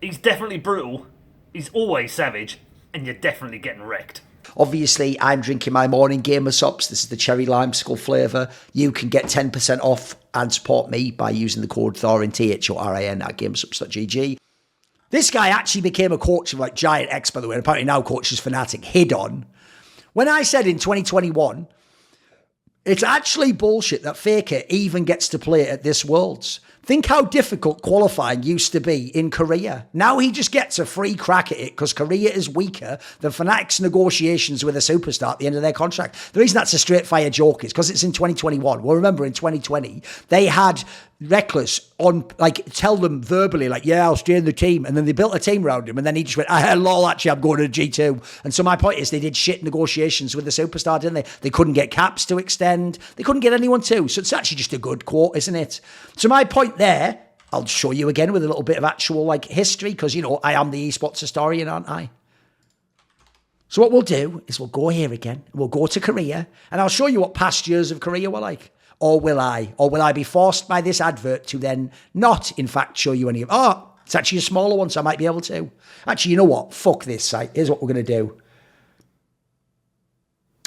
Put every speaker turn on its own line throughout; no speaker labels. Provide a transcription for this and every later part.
He's definitely brutal. He's always savage, and you're definitely getting wrecked.
Obviously, I'm drinking my morning Gamer Sops. This is the cherry limeskull flavour. You can get 10% off and support me by using the code Thorin, Thorin, at gamersops.gg. This guy actually became a coach of like Giant X, by the way, and apparently now coaches Fnatic. Hidon. When I said in 2021, it's actually bullshit that Faker even gets to play at this Worlds. Think how difficult qualifying used to be in Korea. Now he just gets a free crack at it because Korea is weaker than Fnatic's negotiations with a superstar at the end of their contract. The reason that's a straight fire joke is because it's in 2021. Well, remember in 2020, they had Reckless on, like, tell them verbally, like, yeah, I'll stay in the team. And then they built a team around him. And then he just went, lol, actually, I'm going to G2. And so my point is they did shit negotiations with the superstar, didn't they? They couldn't get caps to extend. They couldn't get anyone to. So it's actually just a good quote, isn't it? So my point there, I'll show you again with a little bit of actual, like, history, because, you know, I am the esports historian, aren't I? So what we'll do is we'll go here again. We'll go to Korea. And I'll show you what past years of Korea were like. Or will I? Or will I be forced by this advert to then not, in fact, show you any of... Oh, it's actually a smaller one, so I might be able to. Actually, you know what? Fuck this site. Here's what we're going to do.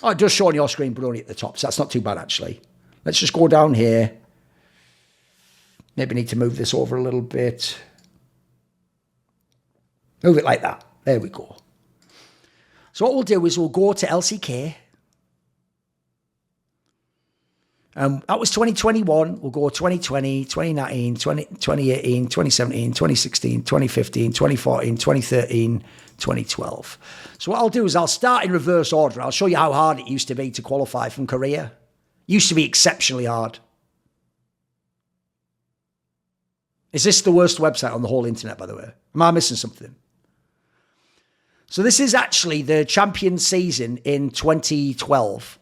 Oh, it does show on your screen, but only at the top, so that's not too bad, actually. Let's just go down here. Maybe need to move this over a little bit. Move it like that. There we go. So what we'll do is we'll go to LCK. That was 2021. We'll go 2020, 2019, 2018, 2017, 2016, 2015, 2014, 2013, 2012. So what I'll do is I'll start in reverse order. I'll show you how hard it used to be to qualify from Korea. Used to be exceptionally hard. Is this the worst website on the whole internet, by the way? Am I missing something? So this is actually the champion season in 2012.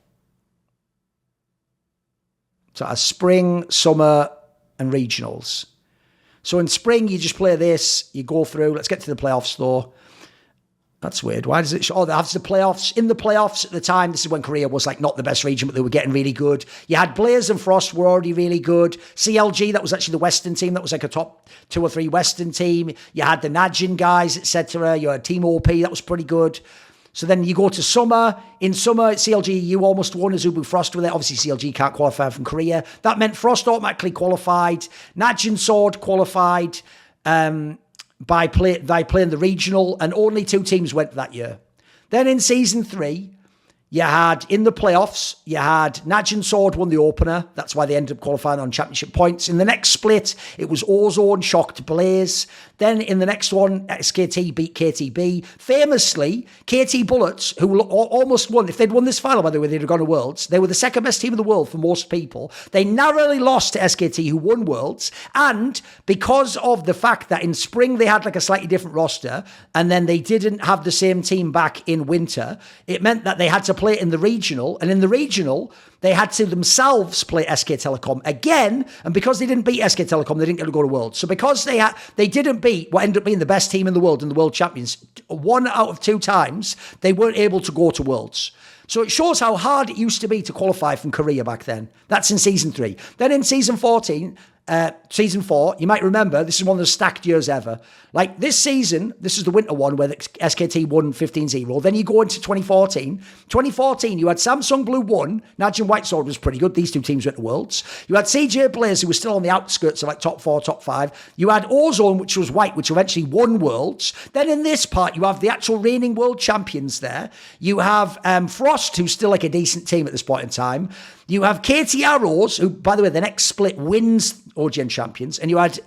So a spring, summer, and regionals. So in spring, you just play this, you go through. Let's get to the playoffs, though. That's weird. Why does it show? Oh, that's the playoffs. In the playoffs at the time, this is when Korea was like not the best region, but they were getting really good. You had Blaze and Frost were already really good. CLG, that was actually the Western team. That was like a top 2 or 3 Western team. You had the Najin guys, etc. You had Team OP, that was pretty good. So then you go to summer. In summer, CLG, you almost won Azubu Frost with it. Obviously, CLG can't qualify from Korea. That meant Frost automatically qualified. Najin Sword qualified by playing the regional, and only 2 teams went that year. Then in season 3, you had, in the playoffs, you had Najin Sword won the opener. That's why they ended up qualifying on championship points. In the next split, it was Ozone shocked Blaze. Then in the next one, SKT beat KTB. Famously, KT Bullets, who almost won, if they'd won this final, by the way, they'd have gone to Worlds. They were the second best team in the world for most people. They narrowly lost to SKT, who won Worlds. And because of the fact that in spring, they had like a slightly different roster, and then they didn't have the same team back in winter, it meant that they had to play in the regional, and in the regional, they had to themselves play SK Telecom again, and because they didn't beat SK Telecom, they didn't get to go to Worlds. So because they didn't beat what ended up being the best team in the world and the world champions, 1 out of 2 times, they weren't able to go to Worlds. So it shows how hard it used to be to qualify from Korea back then. That's in season 3. Then in season 4, you might remember, this is one of the stacked years ever. Like this season, this is the winter one where the SKT won 15-0. Then you go into 2014. 2014, you had Samsung Blue 1. Najin White Sword was pretty good. These 2 teams went to Worlds. You had CJ Blaze, who was still on the outskirts of like top 4, top 5. You had Ozone, which was white, which eventually won Worlds. Then in this part, you have the actual reigning world champions there. You have Frost, who's still like a decent team at this point in time. You have KT Arrows, who, by the way, the next split wins OGN champions. And you had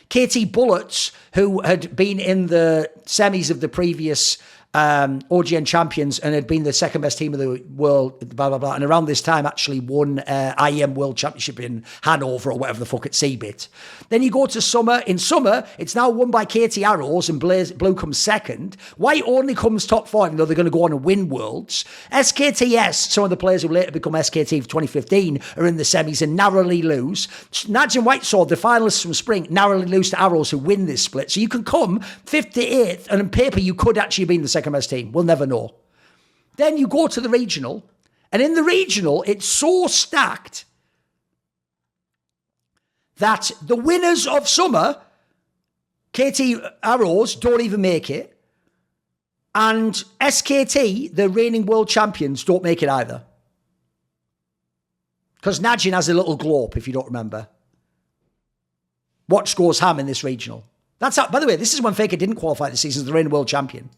KT Bullets, who had been in the semis of the previous OGN champions and had been the second best team of the world, blah, blah, blah. And around this time actually won IEM World Championship in Hanover or whatever the fuck at CBIT. Then you go to summer. In summer, it's now won by KT Arrows and Blue comes second. White only comes top 4, even though they're going to go on and win Worlds. SKTS, some of the players who later become SKT for 2015, are in the semis and narrowly lose. Najin White Sword, the finalists from spring, narrowly lose to Arrows, who win this split. So you can come 58th, and on paper, you could actually be in the second best team. We'll never know. Then you go to the regional, and in the regional, it's so stacked that the winners of summer KT Arrows don't even make it. And SKT, the reigning world champions, don't make it either. Because Najin has a little glow up, if you don't remember. Watch goes ham in this regional. That's how, by the way, this is when Faker didn't qualify this season as the reigning world champion.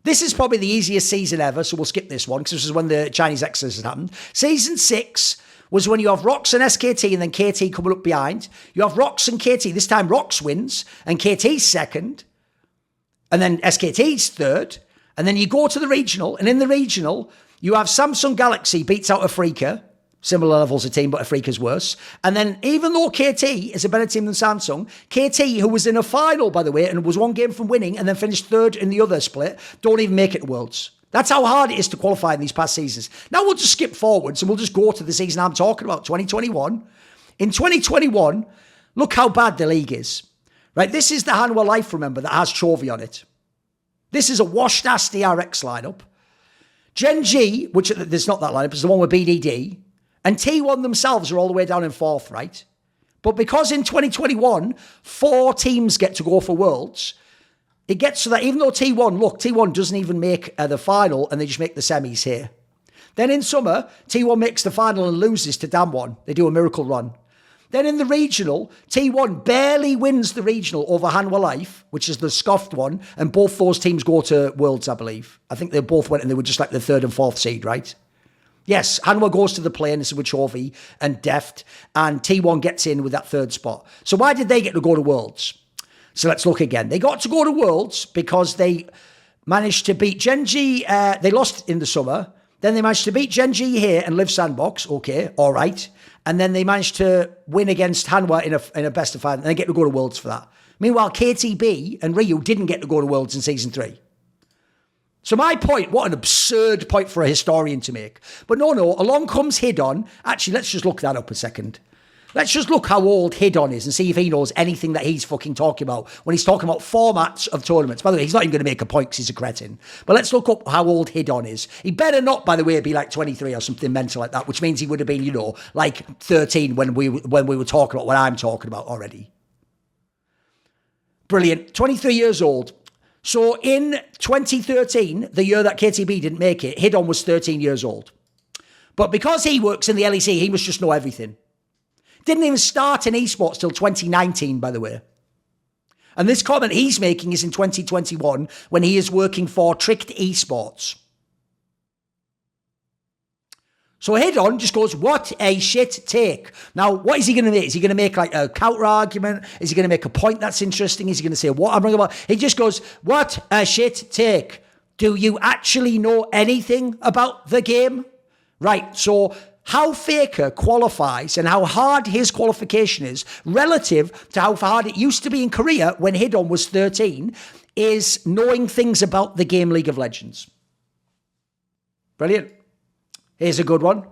This is probably the easiest season ever, so we'll skip this one, because this is when the Chinese Exodus had happened. Season 6 was when you have Rox and SKT, and then KT coming up behind. You have Rox and KT. This time Rox wins, and KT's second. And then SKT's third. And then you go to the regional, and in the regional, you have Samsung Galaxy beats out Afrika. Similar levels of team, but Afrika's worse. And then even though KT is a better team than Samsung, KT, who was in a final, by the way, and was one game from winning and then finished third in the other split, don't even make it to Worlds. That's how hard it is to qualify in these past seasons. Now we'll just skip forwards and we'll just go to the season I'm talking about, 2021. In 2021, look how bad the league is. Right, this is the Hanwha Life, remember, that has Chovy on it. This is a washed-ass DRX lineup. Gen G, which there's not that lineup, it's the one with BDD, and T1 themselves are all the way down in 4th, right? But because in 2021, 4 teams get to go for Worlds, it gets so that even though T1 doesn't even make the final and they just make the semis here. Then in summer, T1 makes the final and loses to Damwon. They do a miracle run. Then in the regional, T1 barely wins the regional over Hanwha Life, which is the scoffed one, and both those teams go to Worlds, I believe. I think they both went and they were just like the 3rd and 4th seed, right? Yes, Hanwha goes to the play-in, this is with Chovy and Deft, and T1 gets in with that 3rd spot. So why did they get to go to Worlds? So let's look again. They got to go to Worlds because they managed to beat Gen G. They lost in the summer. Then they managed to beat Gen G here and Live Sandbox. Okay, all right. And then they managed to win against Hanwha in a best of 5, and they get to go to Worlds for that. Meanwhile, KTB and Ryu didn't get to go to Worlds in Season 3. So my point, what an absurd point for a historian to make. But no, along comes Hidon. Actually, let's just look that up a second. Let's just look how old Hidon is and see if he knows anything that he's fucking talking about when he's talking about formats of tournaments. By the way, he's not even going to make a point because he's a cretin. But let's look up how old Hidon is. He better not, by the way, be like 23 or something mental like that, which means he would have been, like 13 when we were talking about what I'm talking about already. Brilliant. 23 years old. So in 2013, the year that KTB didn't make it, Hidon was 13 years old. But because he works in the LEC, he must just know everything. Didn't even start in esports till 2019, by the way. And this comment he's making is in 2021 when he is working for Tricked Esports. So Hidon just goes, what a shit take. Now, what is he going to make? Is he going to make like a counter argument? Is he going to make a point that's interesting? Is he going to say what I'm wrong about? He just goes, what a shit take. Do you actually know anything about the game? Right, so how Faker qualifies and how hard his qualification is relative to how hard it used to be in Korea when Hidon was 13 is knowing things about the game League of Legends. Brilliant. Here's a good one.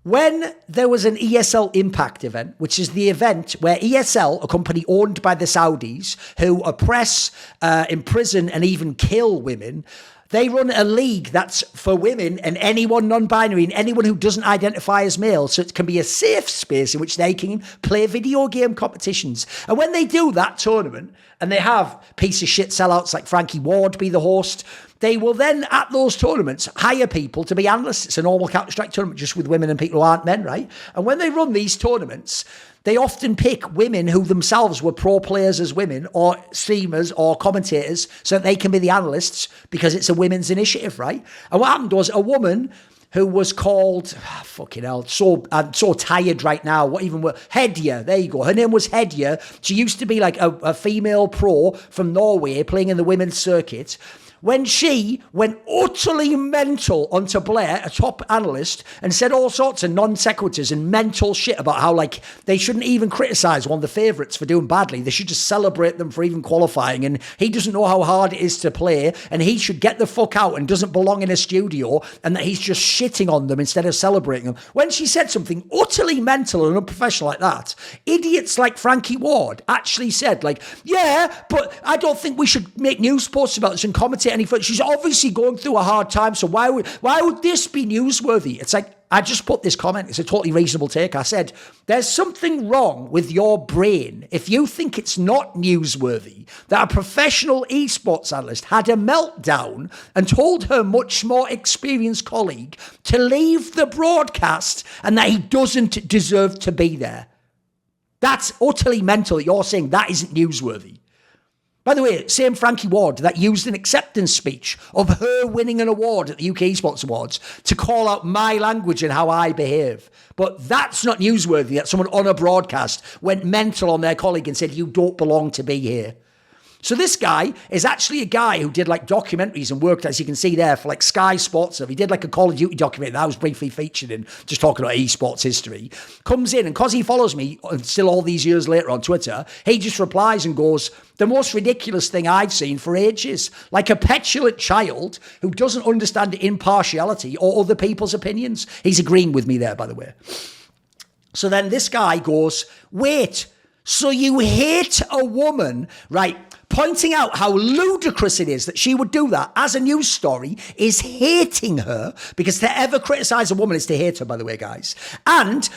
When there was an ESL Impact event, which is the event where ESL, a company owned by the Saudis, who oppress, imprison, and even kill women, they run a league that's for women and anyone non-binary and anyone who doesn't identify as male. So it can be a safe space in which they can play video game competitions. And when they do that tournament, and they have piece of shit sellouts like Frankie Ward be the host, they will then, at those tournaments, hire people to be analysts. It's a normal Counter-Strike tournament just with women and people who aren't men, right? And when they run these tournaments, they often pick women who themselves were pro players as women or streamers or commentators so that they can be the analysts because it's a women's initiative, right? And what happened was a woman who was called, fucking hell, I'm so tired right now. What even were, Hedja, there you go. Her name was Hedja. She used to be like a female pro from Norway playing in the women's circuit. When she went utterly mental onto Blair, a top analyst, and said all sorts of non-sequiturs and mental shit about how, like, they shouldn't even criticise one of the favourites for doing badly. They should just celebrate them for even qualifying. And he doesn't know how hard it is to play. And he should get the fuck out and doesn't belong in a studio. And that he's just shitting on them instead of celebrating them. When she said something utterly mental and unprofessional like that, idiots like Frankie Ward actually said, like, yeah, but I don't think we should make news posts about this and commentate any further. She's obviously going through a hard time, so why would this be newsworthy? It's like, I just put this comment. It's a totally reasonable take. I said, there's something wrong with your brain if you think it's not newsworthy that a professional esports analyst had a meltdown and told her much more experienced colleague to leave the broadcast and that he doesn't deserve to be there. That's utterly mental that you're saying that isn't newsworthy. By the way, same Frankie Ward that used an acceptance speech of her winning an award at the UK Esports Awards to call out my language and how I behave. But that's not newsworthy that someone on a broadcast went mental on their colleague and said, you don't belong to be here. So this guy is actually a guy who did like documentaries and worked, as you can see there, for like Sky Sports stuff. He did like a Call of Duty documentary that I was briefly featured in, just talking about esports history. Comes in, and because he follows me still all these years later on Twitter, he just replies and goes, the most ridiculous thing I've seen for ages. Like a petulant child who doesn't understand impartiality or other people's opinions. He's agreeing with me there, by the way. So then this guy goes, wait, so you hate a woman, right? Pointing out how ludicrous it is that she would do that as a news story is hating her, because to ever criticize a woman is to hate her, by the way, guys. And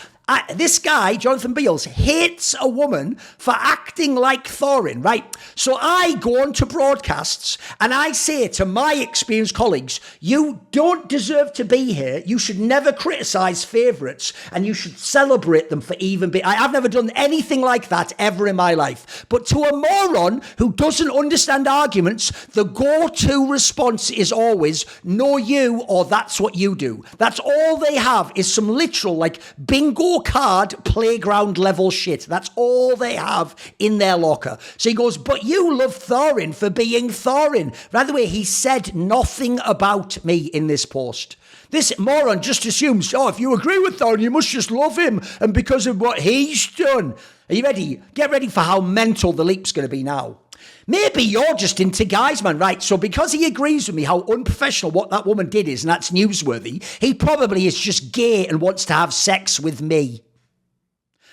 this guy, Jonathan Beals, hates a woman for acting like Thorin, right? So I go on to broadcasts and I say to my experienced colleagues, you don't deserve to be here. You should never criticize favourites and you should celebrate them for even being. I've never done anything like that ever in my life. But to a moron who doesn't understand arguments, the go-to response is always, no you, or that's what you do. That's all they have is some literal, like, bingo card playground level shit. That's all they have in their locker. So he goes, but you love Thorin for being Thorin. By the way, he said nothing about me in this post. This moron just assumes, oh, if you agree with Thorin, you must just love him and because of what he's done. Are you ready? Get ready for how mental the leap's going to be now. Maybe you're just into guys, man, right? So because he agrees with me how unprofessional what that woman did is, and that's newsworthy, he probably is just gay and wants to have sex with me.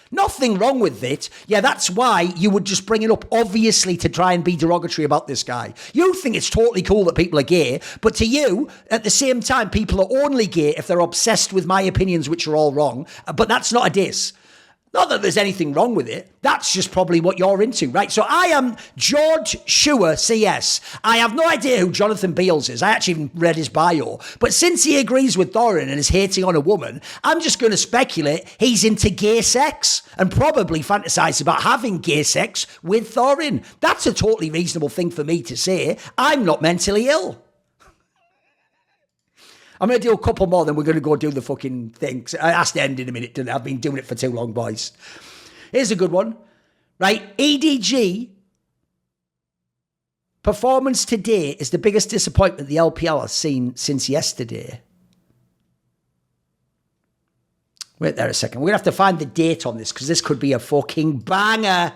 Nothing wrong with it. Yeah, that's why you would just bring it up, obviously, to try and be derogatory about this guy. You think it's totally cool that people are gay, but to you, at the same time, people are only gay if they're obsessed with my opinions, which are all wrong. But that's not a diss. Not that there's anything wrong with it. That's just probably what you're into, right? So I am George Schuer, CS. I have no idea who Jonathan Beals is. I actually even read his bio. But since he agrees with Thorin and is hating on a woman, I'm just going to speculate he's into gay sex and probably fantasizes about having gay sex with Thorin. That's a totally reasonable thing for me to say. I'm not mentally ill. I'm going to do a couple more, then we're going to go do the fucking thing. It has to end in a minute, doesn't it? I've been doing it for too long, boys. Here's a good one. Right, EDG performance today is the biggest disappointment the LPL has seen since yesterday. Wait there a second. We're going to have to find the date on this because this could be a fucking banger.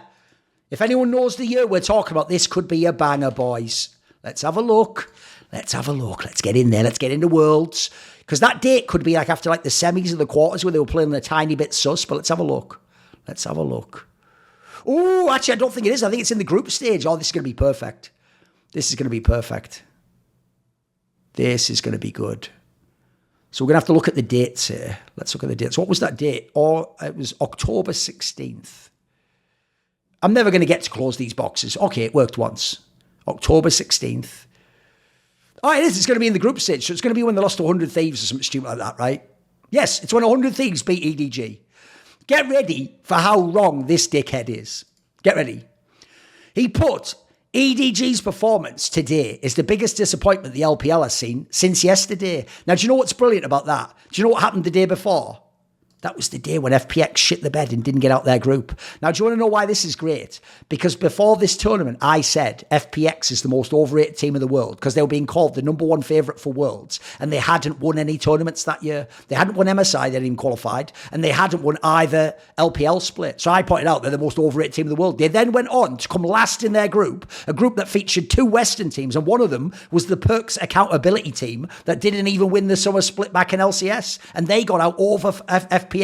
If anyone knows the year we're talking about, this could be a banger, boys. Let's have a look. Let's have a look. Let's get in there. Let's get into Worlds. Because that date could be like after like the semis and the quarters where they were playing a tiny bit sus. But let's have a look. Let's have a look. Oh, actually, I don't think it is. I think it's in the group stage. Oh, this is going to be perfect. This is going to be perfect. This is going to be good. So we're going to have to look at the dates here. Let's look at the dates. What was that date? Oh, it was October 16th. I'm never going to get to close these boxes. Okay, it worked once. October 16th. Oh, it is. It's going to be in the group stage. So it's going to be when they lost to 100 Thieves or something stupid like that, right? Yes, it's when 100 Thieves beat EDG. Get ready for how wrong this dickhead is. Get ready. He put EDG's performance today is the biggest disappointment the LPL has seen since yesterday. Now, do you know what's brilliant about that? Do you know what happened the day before? That was the day when FPX shit the bed and didn't get out their group. Now, do you want to know why this is great? Because before this tournament, I said FPX is the most overrated team in the world because they were being called the number one favourite for Worlds and they hadn't won any tournaments that year. They hadn't won MSI, they hadn't even qualified, and they hadn't won either LPL split. So I pointed out they're the most overrated team in the world. They then went on to come last in their group, a group that featured two Western teams, and one of them was the Perks Accountability team that didn't even win the summer split back in LCS, and they got out over FPX.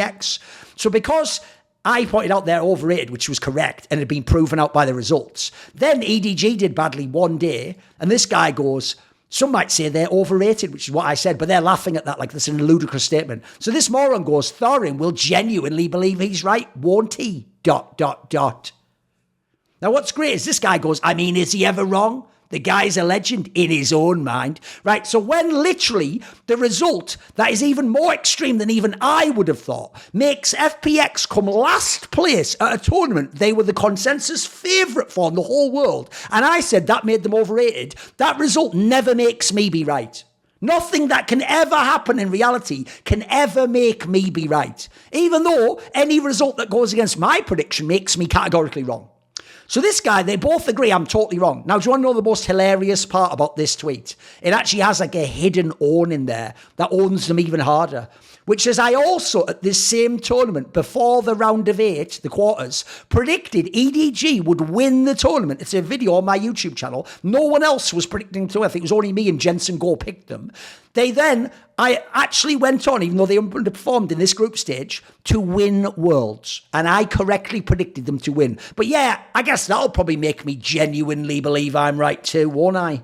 So because I pointed out they're overrated, which was correct, and had been proven out by the results, then EDG did badly one day, and this guy goes, Some might say they're overrated, which is what I said, but they're laughing at that like this is a ludicrous statement. So this moron goes, Thorin will genuinely believe he's right, won't he? ... Now what's great is this guy goes, I mean, is he ever wrong? The guy's a legend in his own mind, right? So when literally the result that is even more extreme than even I would have thought makes FPX come last place at a tournament they were the consensus favourite for in the whole world, and I said that made them overrated, that result never makes me be right. Nothing that can ever happen in reality can ever make me be right, even though any result that goes against my prediction makes me categorically wrong. So this guy, they both agree I'm totally wrong. Now, do you want to know the most hilarious part about this tweet? It actually has like a hidden own in there that owns them even harder, which says, I also, at this same tournament, before the round of 8, the quarters, predicted EDG would win the tournament. It's a video on my YouTube channel. No one else was predicting to. I think it was only me and Jensen Goh picked them. I actually went on, even though they underperformed in this group stage, to win Worlds. And I correctly predicted them to win. But yeah, I guess that'll probably make me genuinely believe I'm right too, won't I?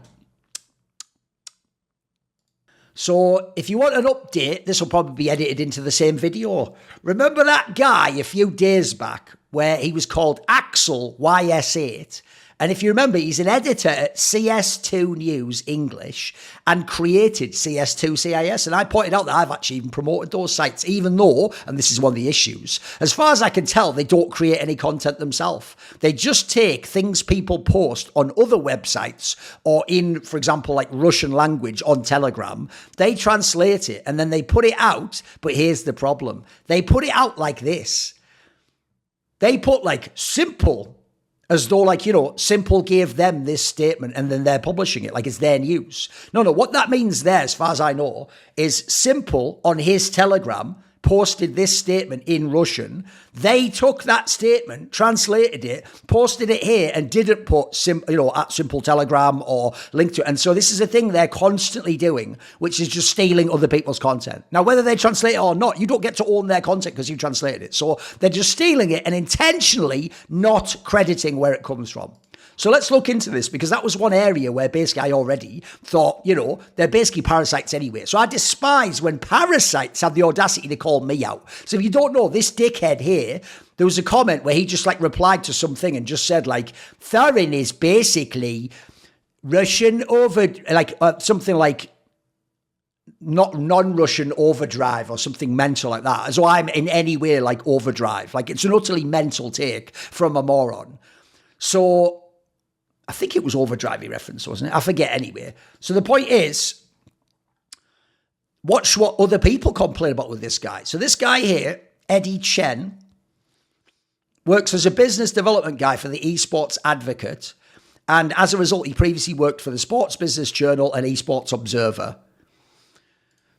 So if you want an update, this will probably be edited into the same video. Remember that guy a few days back where he was called Axel YS8? And if you remember, he's an editor at CS2 News English and created CS2 CIS. And I pointed out that I've actually even promoted those sites, even though, and this is one of the issues, as far as I can tell, they don't create any content themselves. They just take things people post on other websites or in, for example, like Russian language on Telegram. They translate it and then they put it out. But here's the problem. They put it out like this. They put like simple, as though, like, you know, Simple gave them this statement and then they're publishing it like it's their news. No, what that means there, as far as I know, is Simple on his Telegram posted this statement in Russian. They took that statement, translated it, posted it here, and didn't put at Simple Telegram or link to it. And so this is a thing they're constantly doing, which is just stealing other people's content. Now, whether they translate it or not, you don't get to own their content because you translated it. So they're just stealing it and intentionally not crediting where it comes from. So let's look into this, because that was one area where basically I already thought, they're basically parasites anyway. So I despise when parasites have the audacity to call me out. So if you don't know, this dickhead here, there was a comment where he just like replied to something and just said like, Thorin is basically Russian something like not non-Russian overdrive or something mental like that. As though I'm in any way like overdrive. Like it's an utterly mental take from a moron. So I think it was overdrive he referenced, wasn't it? I forget anyway. So the point is, watch what other people complain about with this guy. So this guy here, Eddie Chen, works as a business development guy for the Esports Advocate. And as a result, he previously worked for the Sports Business Journal and Esports Observer.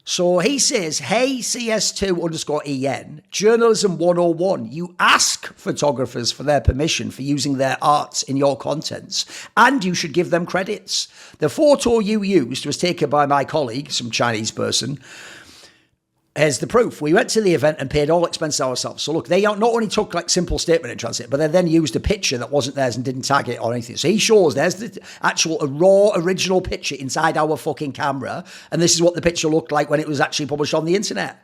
So he says, hey, CS2_EN, Journalism 101, you ask photographers for their permission for using their arts in your contents, and you should give them credits. The photo you used was taken by my colleague, some Chinese person. Here's the proof. We went to the event and paid all expenses ourselves. So look, they not only took like simple statement and translate, but they then used a picture that wasn't theirs and didn't tag it or anything. So he shows there's the actual raw original picture inside our fucking camera. And this is what the picture looked like when it was actually published on the internet.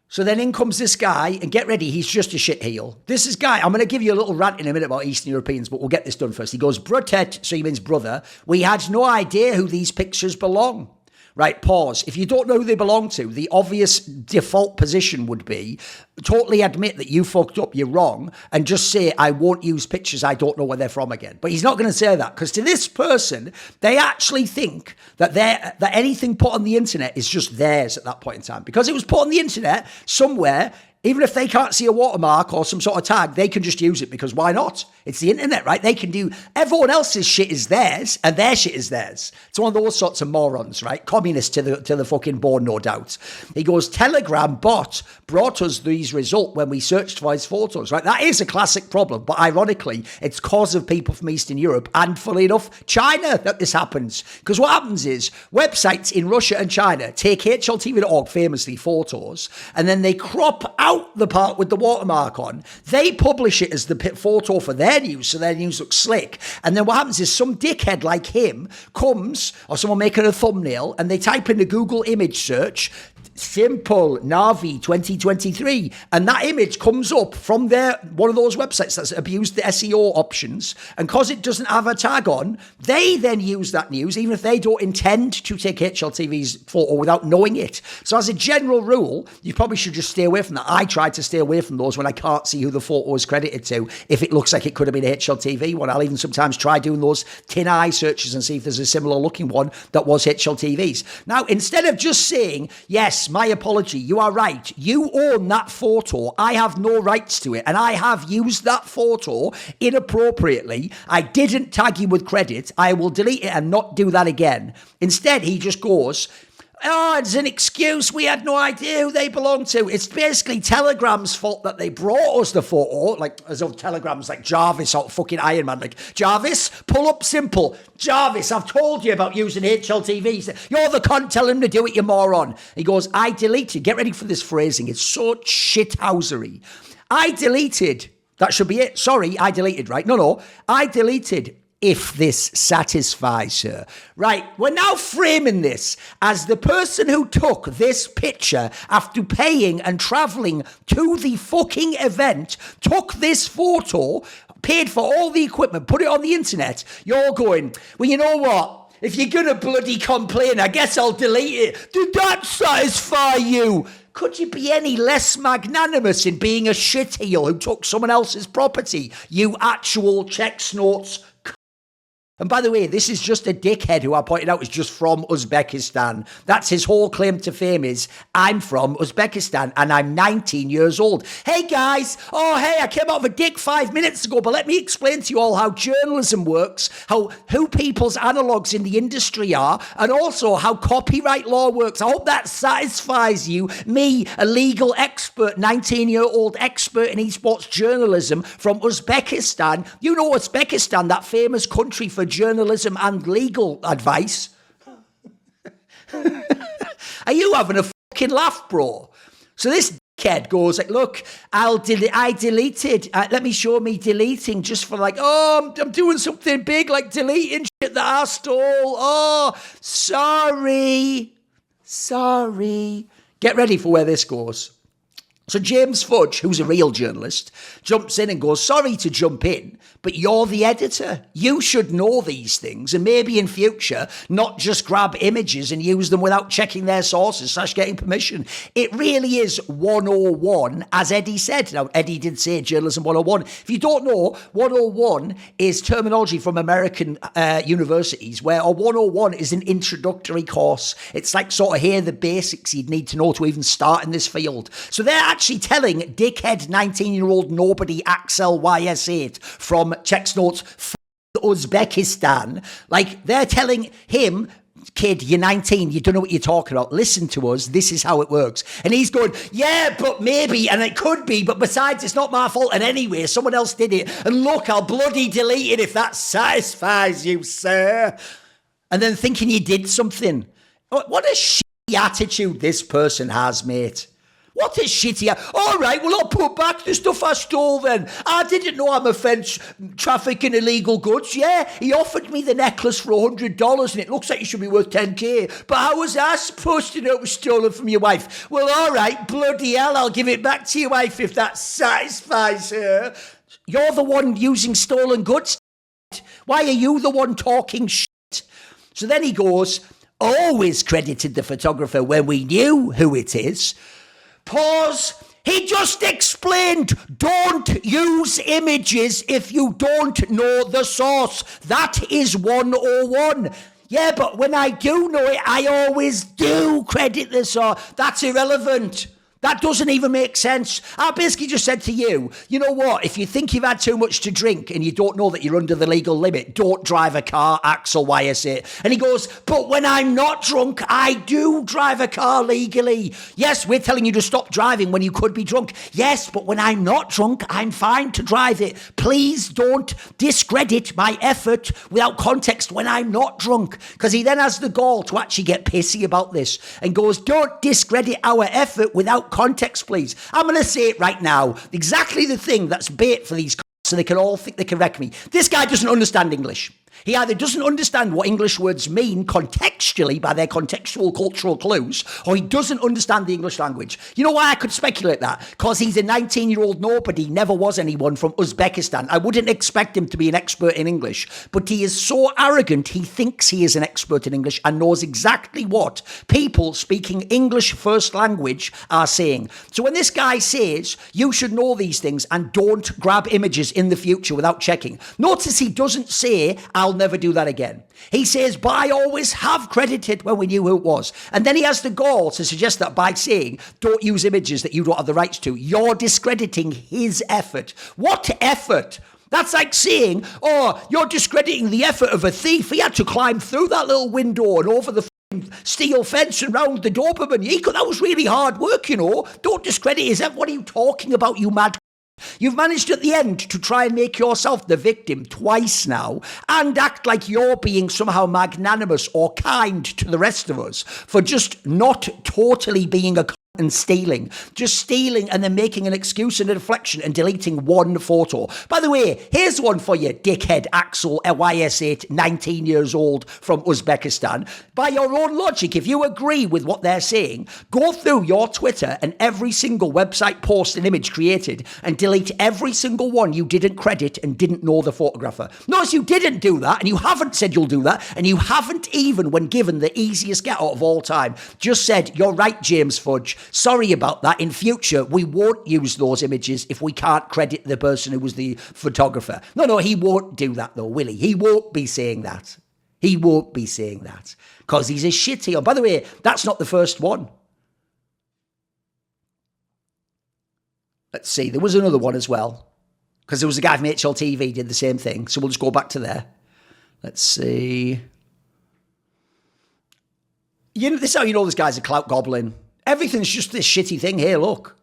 So then in comes this guy, and get ready, he's just a shitheel. This is guy, I'm going to give you a little rant in a minute about Eastern Europeans, but we'll get this done first. He goes, Brutet, so he means brother, we had no idea who these pictures belong. Right, pause. If you don't know who they belong to, the obvious default position would be totally admit that you fucked up, you're wrong, and just say, I won't use pictures, I don't know where they're from again. But he's not going to say that, because to this person, they actually think that anything put on the internet is just theirs at that point in time. Because it was put on the internet somewhere, even if they can't see a watermark or some sort of tag, they can just use it, because why not? It's the internet, right? They can do, everyone else's shit is theirs and their shit is theirs. It's one of those sorts of morons, right? Communists to the fucking bone, no doubt. He goes, Telegram bot brought us these results when we searched for his photos, right? That is a classic problem, but ironically, it's cause of people from Eastern Europe and, funnily enough, China that this happens. Because what happens is, websites in Russia and China take HLTV.org, famously, photos, and then they crop out without the part with the watermark on. They publish it as the photo for their news, so their news looks slick. And then what happens is some dickhead like him comes, or someone making a thumbnail, and they type in the Google image search, simple Navi 2023, and that image comes up from one of those websites that's abused the SEO options, and because it doesn't have a tag on, they then use that news even if they don't intend to take HLTV's photo without knowing it. So as a general rule, you probably should just stay away from that. I try to stay away from those when I can't see who the photo is credited to. If it looks like it could have been a HLTV one, I'll even sometimes try doing those tin eye searches and see if there's a similar looking one that was HLTV's. Now, instead of just saying, yes, my apology, you are right, you own that photo, I have no rights to it, and I have used that photo inappropriately, I didn't tag you with credit, I will delete it and not do that again. Instead, he just goes, oh, it's an excuse, we had no idea who they belong to. It's basically Telegram's fault that they brought us the photo, like, as though Telegram's like Jarvis or fucking Iron Man, like, Jarvis, pull up simple. Jarvis, I've told you about using HLTV. You're the cunt, tell him to do it, you moron. He goes, I deleted, get ready for this phrasing, it's so shithousery. I deleted, that should be it, sorry, I deleted, right? No, I deleted, if this satisfies her. Right, we're now framing this as the person who took this picture after paying and travelling to the fucking event, took this photo, paid for all the equipment, put it on the internet. You're going, well, you know what? If you're going to bloody complain, I guess I'll delete it. Did that satisfy you? Could you be any less magnanimous in being a shitheel who took someone else's property? You actual checks notes. And by the way, this is just a dickhead who I pointed out is just from Uzbekistan. That's his whole claim to fame is, I'm from Uzbekistan and I'm 19 years old. Hey guys, I came out of a dick 5 minutes ago, but let me explain to you all how journalism works, who people's analogues in the industry are, and also how copyright law works. I hope that satisfies you. Me, a legal expert, 19-year-old expert in esports journalism from Uzbekistan. You know Uzbekistan, that famous country for journalism and legal advice. Are you having a fucking laugh, bro? So this dickhead goes like, look, I deleted, let me show me deleting just for like, I'm doing something big like deleting shit that I stole. Sorry. Get ready for where this goes. So James Fudge, who's a real journalist, jumps in and goes, sorry to jump in, but you're the editor. You should know these things and maybe in future not just grab images and use them without checking their sources / getting permission. It really is 101, as Eddie said. Now, Eddie did say Journalism 101. If you don't know, 101 is terminology from American universities where a 101 is an introductory course. It's like sort of here the basics you'd need to know to even start in this field. So they're actually telling dickhead 19-year-old nobody Axel YS8 from Checks Notes Uzbekistan, like they're telling him, kid, you're 19, you don't know what you're talking about, listen to us, this is how it works. And he's going, yeah, but maybe, and it could be, but besides, it's not my fault, and anyway, someone else did it, and look, I'll bloody delete it if that satisfies you, sir. And then thinking you did something. What a shitty attitude this person has, mate. What a shitty... All right, well, I'll put back the stuff I stole then. I didn't know I'm offence trafficking illegal goods. Yeah, he offered me the necklace for $100 and it looks like it should be worth 10k. But how was I supposed to know it was stolen from your wife? Well, all right, bloody hell, I'll give it back to your wife if that satisfies her. You're the one using stolen goods. Why are you the one talking shit? So then he goes, always credited the photographer when we knew who it is. Pause. He just explained, don't use images if you don't know the source. That is 101. Yeah, but when I do know it, I always do credit the source. That's irrelevant. That doesn't even make sense. I basically just said to you, you know what? If you think you've had too much to drink and you don't know that you're under the legal limit, don't drive a car, Axel YS8. And he goes, but when I'm not drunk, I do drive a car legally. Yes, we're telling you to stop driving when you could be drunk. Yes, but when I'm not drunk, I'm fine to drive it. Please don't discredit my effort without context when I'm not drunk. Because he then has the gall to actually get pissy about this and goes, don't discredit our effort without context, please. I'm going to say it right now. Exactly the thing that's bait for these so they can all think they can wreck me. This guy doesn't understand English. He either doesn't understand what English words mean contextually by their contextual cultural clues, or he doesn't understand the English language. You know why I could speculate that? Because he's a 19-year-old nobody, never was anyone from Uzbekistan. I wouldn't expect him to be an expert in English, but he is so arrogant, he thinks he is an expert in English and knows exactly what people speaking English first language are saying. So when this guy says, you should know these things and don't grab images in the future without checking, notice he doesn't say, I'll never do that again. He says, but I always have credited when we knew who it was. And then he has the gall to suggest that by saying, don't use images that you don't have the rights to, you're discrediting his effort. What effort? That's like saying, oh, you're discrediting the effort of a thief. He had to climb through that little window and over the steel fence and round the Doberman. That was really hard work, you know. Don't discredit his effort. What are you talking about, you mad? You've managed at the end to try and make yourself the victim twice now and act like you're being somehow magnanimous or kind to the rest of us for just not totally being a and stealing. Just stealing and then making an excuse and a deflection and deleting one photo. By the way, here's one for you, dickhead Axel YS8, 19 years old from Uzbekistan. By your own logic, if you agree with what they're saying, go through your Twitter and every single website post and image created and delete every single one you didn't credit and didn't know the photographer. Notice you didn't do that, and you haven't said you'll do that, and you haven't even, when given the easiest get out of all time, just said, you're right, James Fudge. Sorry about that. In future, we won't use those images if we can't credit the person who was the photographer. No, he won't do that though, will he? He won't be saying that. He won't be saying that because he's a shitty. By the way, that's not the first one. Let's see. There was another one as well because there was a guy from HLTV did the same thing. So we'll just go back to there. Let's see. This is how you know this guy's a clout goblin. Everything's just this shitty thing here, look.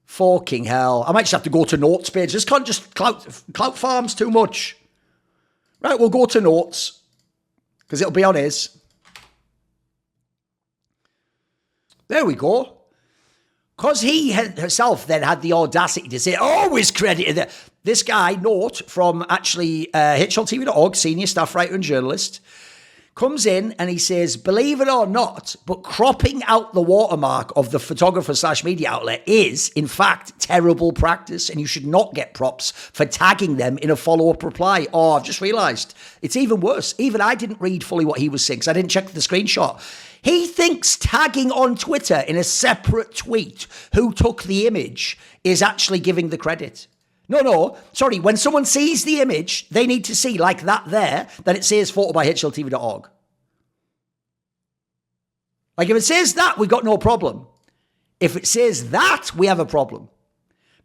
Fucking hell. I might just have to go to notes page. This can't just clout farms too much. Right, we'll go to notes. Because it'll be on his. There we go. Because he herself then had the audacity to say, always credited it. This guy, Note, from actually HLTV.org, senior staff writer and journalist, comes in and he says, believe it or not, but cropping out the watermark of the photographer/media outlet is, in fact, terrible practice, and you should not get props for tagging them in a follow-up reply. Oh, I've just realised. It's even worse. Even I didn't read fully what he was saying, because I didn't check the screenshot. He thinks tagging on Twitter in a separate tweet who took the image is actually giving the credit. No, sorry, when someone sees the image, they need to see, like that there, that it says photo by HLTV.org. Like if it says that, we've got no problem. If it says that, we have a problem.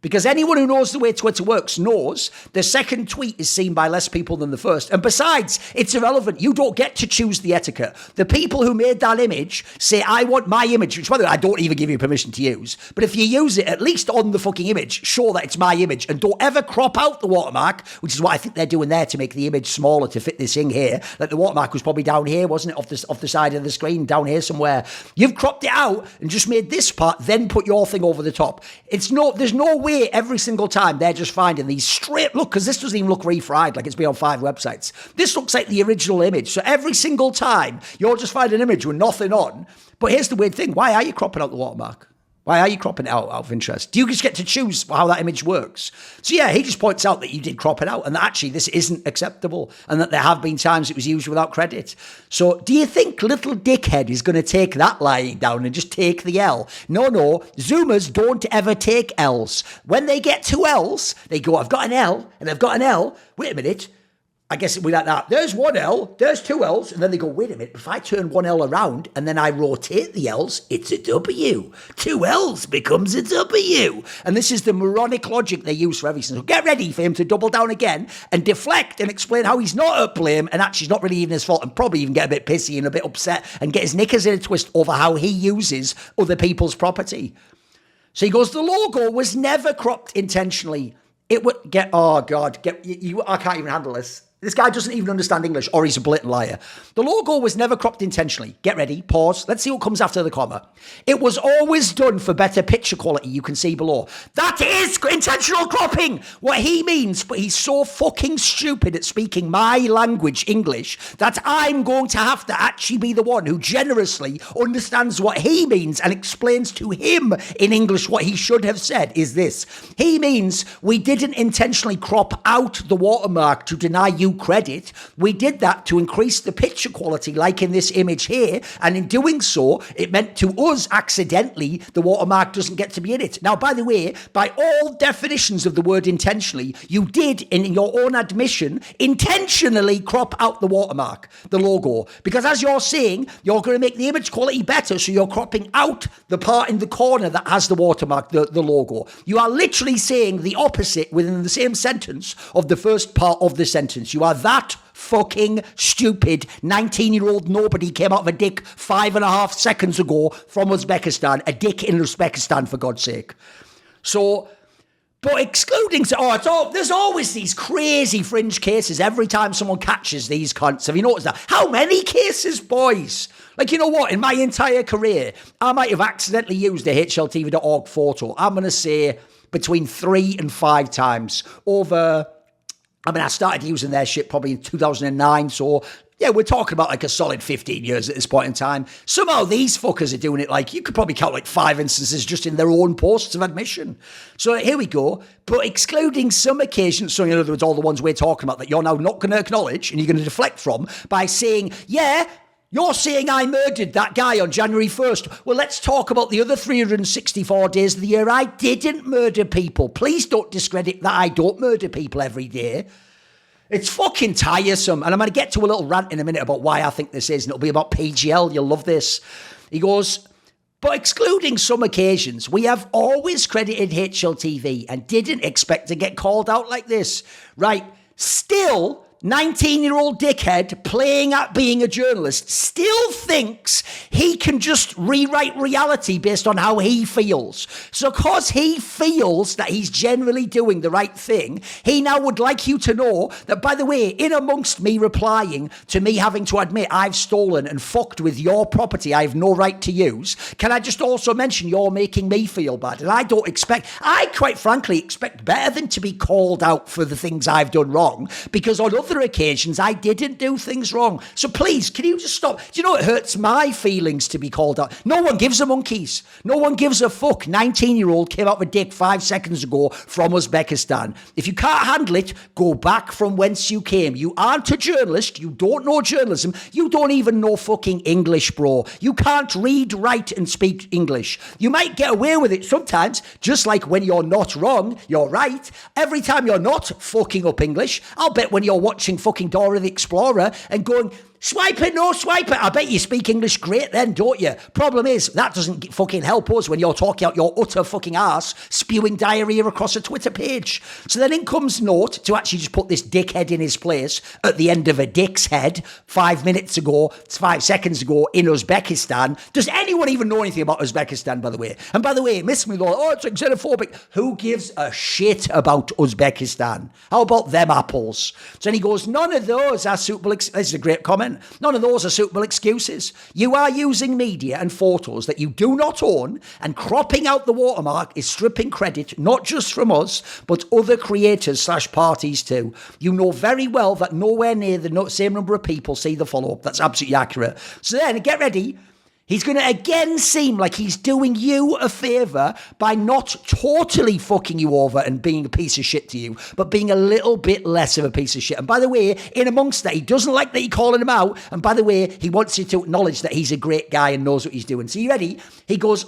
Because anyone who knows the way Twitter works knows the second tweet is seen by less people than the first. And besides, it's irrelevant. You don't get to choose the etiquette. The people who made that image say, I want my image, which by the way, I don't even give you permission to use. But if you use it, at least on the fucking image, show that it's my image. And don't ever crop out the watermark, which is what I think they're doing there to make the image smaller to fit this thing here. Like the watermark was probably down here, wasn't it? Off the side of the screen, down here somewhere. You've cropped it out and just made this part, then put your thing over the top. There's no way every single time they're just finding these straight look, because this doesn't even look refried like it's been on 5 websites. This looks like the original image. So every single time you'll just find an image with nothing on. But here's the weird thing. Why are you cropping out the watermark? Why are you cropping it out of interest? Do you just get to choose how that image works? So yeah, he just points out that you did crop it out and that actually this isn't acceptable and that there have been times it was used without credit. So do you think little dickhead is going to take that lying down and just take the L? No. Zoomers don't ever take L's. When they get 2 L's, they go, I've got an L and I've got an L. Wait a minute. I guess it'll be like that. There's 1 L, there's 2 L's, and then they go, wait a minute, if I turn 1 L around and then I rotate the L's, it's a W. 2 L's becomes a W. And this is the moronic logic they use for everything. So get ready for him to double down again and deflect and explain how he's not at blame and actually it's not really even his fault and probably even get a bit pissy and a bit upset and get his knickers in a twist over how he uses other people's property. So he goes, the logo was never cropped intentionally. It would get, oh God, I can't even handle this. This guy doesn't even understand English, or he's a blatant liar. The logo was never cropped intentionally. Get ready, pause. Let's see what comes after the comma. It was always done for better picture quality, you can see below. That is intentional cropping! What he means, but he's so fucking stupid at speaking my language, English, that I'm going to have to actually be the one who generously understands what he means and explains to him in English what he should have said is this. He means we didn't intentionally crop out the watermark to deny you credit. We did that to increase the picture quality, like in this image here, and in doing so, it meant to us accidentally the watermark doesn't get to be in it. Now, by the way, by all definitions of the word intentionally, you did, in your own admission, intentionally crop out the watermark, the logo, because as you're saying, you're going to make the image quality better, so you're cropping out the part in the corner that has the watermark, the logo. You are literally saying the opposite within the same sentence of the first part of the sentence. You are that fucking stupid. 19-year-old nobody came out of a dick 5.5 seconds ago from Uzbekistan. A dick in Uzbekistan, for God's sake. So, but excluding, there's always these crazy fringe cases every time someone catches these cunts. Have you noticed that? How many cases, boys? Like, you know what? In my entire career, I might have accidentally used a HLTV.org photo. I'm going to say between 3 and 5 times over. I mean, I started using their shit probably in 2009, so yeah, we're talking about like a solid 15 years at this point in time. Somehow these fuckers are doing it like, you could probably count like 5 instances just in their own posts of admission. So here we go. But excluding some occasions, so in other words, all the ones we're talking about that you're now not going to acknowledge and you're going to deflect from by saying, yeah, you're saying I murdered that guy on January 1st. Well, let's talk about the other 364 days of the year I didn't murder people. Please don't discredit that I don't murder people every day. It's fucking tiresome. And I'm going to get to a little rant in a minute about why I think this is, and it'll be about PGL. You'll love this. He goes, but excluding some occasions, we have always credited HLTV and didn't expect to get called out like this. Right, still, 19-year-old dickhead playing at being a journalist still thinks he can just rewrite reality based on how he feels. So because he feels that he's generally doing the right thing, he now would like you to know that, by the way, in amongst me replying to me having to admit I've stolen and fucked with your property I have no right to use, can I just also mention you're making me feel bad? And I quite frankly expect better than to be called out for the things I've done wrong, because on other occasions I didn't do things wrong. So please, can you just stop? Do you know it hurts my feelings to be called out? No one gives a monkeys. No one gives a fuck. 19-year-old came out with a dick 5 seconds ago from Uzbekistan. If you can't handle it, go back from whence you came. You aren't a journalist. You don't know journalism. You don't even know fucking English, bro. You can't read, write, and speak English. You might get away with it sometimes, just like when you're not wrong, you're right. Every time you're not fucking up English, I'll bet when you're watching fucking Dora the Explorer and going, swipe it, no swipe it, I bet you speak English great then, don't you? Problem is, that doesn't fucking help us when you're talking out your utter fucking arse, spewing diarrhea across a Twitter page. So then in comes Note to actually just put this dickhead in his place at the end of a dick's head 5 seconds ago in Uzbekistan. Does anyone even know anything about Uzbekistan, by the way? And by the way, miss me, though, it's like xenophobic. Who gives a shit about Uzbekistan? How about them apples? So then he goes, none of those are suitable. This is a great comment. None of those are suitable excuses. You are using media and photos that you do not own, and cropping out the watermark is stripping credit, not just from us, but other creators / parties too. You know very well that nowhere near the same number of people see the follow-up. That's absolutely accurate. So then, get ready. He's going to again seem like he's doing you a favour by not totally fucking you over and being a piece of shit to you, but being a little bit less of a piece of shit. And by the way, in amongst that, he doesn't like that you're calling him out. And by the way, he wants you to acknowledge that he's a great guy and knows what he's doing. So you ready? He goes,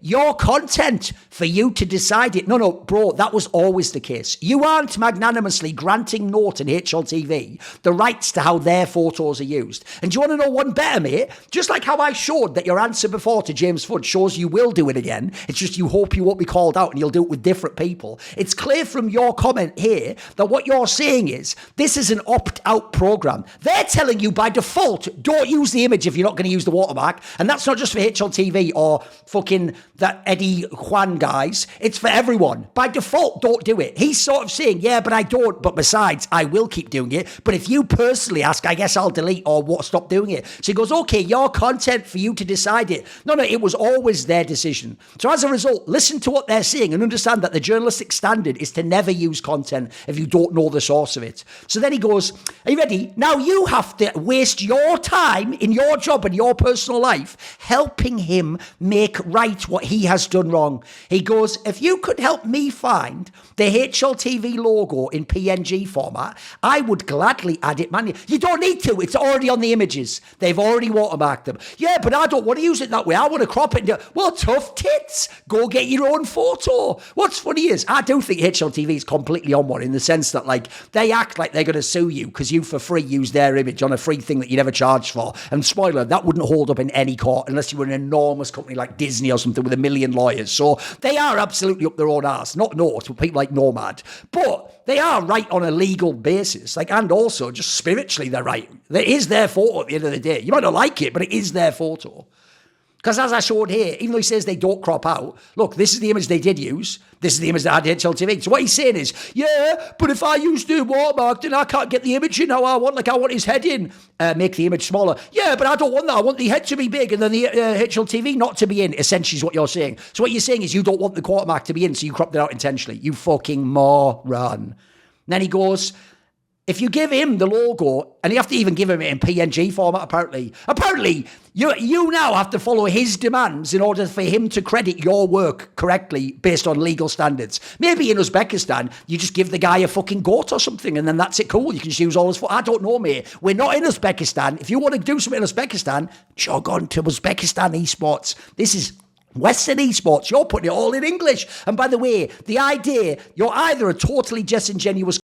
your content for you to decide it. No, bro, that was always the case. You aren't magnanimously granting Note and HLTV the rights to how their photos are used. And do you want to know one better better, mate. Just like how I showed that your answer before to James Fudge shows you will do it again. It's just you hope you won't be called out and you'll do it with different people. It's clear from your comment here that what you're saying is this is an opt-out program. They're telling you by default, don't use the image if you're not going to use the watermark. And that's not just for HLTV or fucking that Eddie Juan guys. It's for everyone. By default, don't do it. He's sort of saying, yeah, but I don't. But besides, I will keep doing it. But if you personally ask, I guess I'll delete or stop doing it. So he goes, okay, your content for you to decide it. No, it was always their decision. So as a result, listen to what they're saying and understand that the journalistic standard is to never use content if you don't know the source of it. So then he goes, are you ready? Now you have to waste your time in your job and your personal life helping him make right what he has done wrong. He goes, if you could help me find the HLTV logo in PNG format, I would gladly add it manually. You don't need to. It's already on the images. They've already watermarked them. Yeah, but I don't want to use it that way. I want to crop it. Well, tough tits. Go get your own photo. What's funny is I do think HLTV is completely on one in the sense that like they act like they're going to sue you because you for free use their image on a free thing that you never charged for. And spoiler, that wouldn't hold up in any court unless you were an enormous company like Disney or something with 1 million lawyers. So they are absolutely up their own arse. Not North, but people like Nomad. But they are right on a legal basis. Like, and also just spiritually they're right. It is their photo at the end of the day. You might not like it, but it is their photo. Because as I showed here, even though he says they don't crop out, look, this is the image they did use. This is the image that had HLTV. So what he's saying is, yeah, but if I use the watermark, then I can't get the image in how I want. Like, I want his head in. Make the image smaller. Yeah, but I don't want that. I want the head to be big and then the HLTV not to be in, essentially is what you're saying. So what you're saying is you don't want the watermark to be in, so you cropped it out intentionally. You fucking moron. And then he goes, if you give him the logo, and you have to even give him it in PNG format, apparently you now have to follow his demands in order for him to credit your work correctly based on legal standards. Maybe in Uzbekistan, you just give the guy a fucking goat or something, and then that's it cool. You can just use all his... I don't know, mate. We're not in Uzbekistan. If you want to do something in Uzbekistan, jog on to Uzbekistan esports. This is... Western esports. You're putting it all in English. And by the way, the idea, you're either a totally disingenuous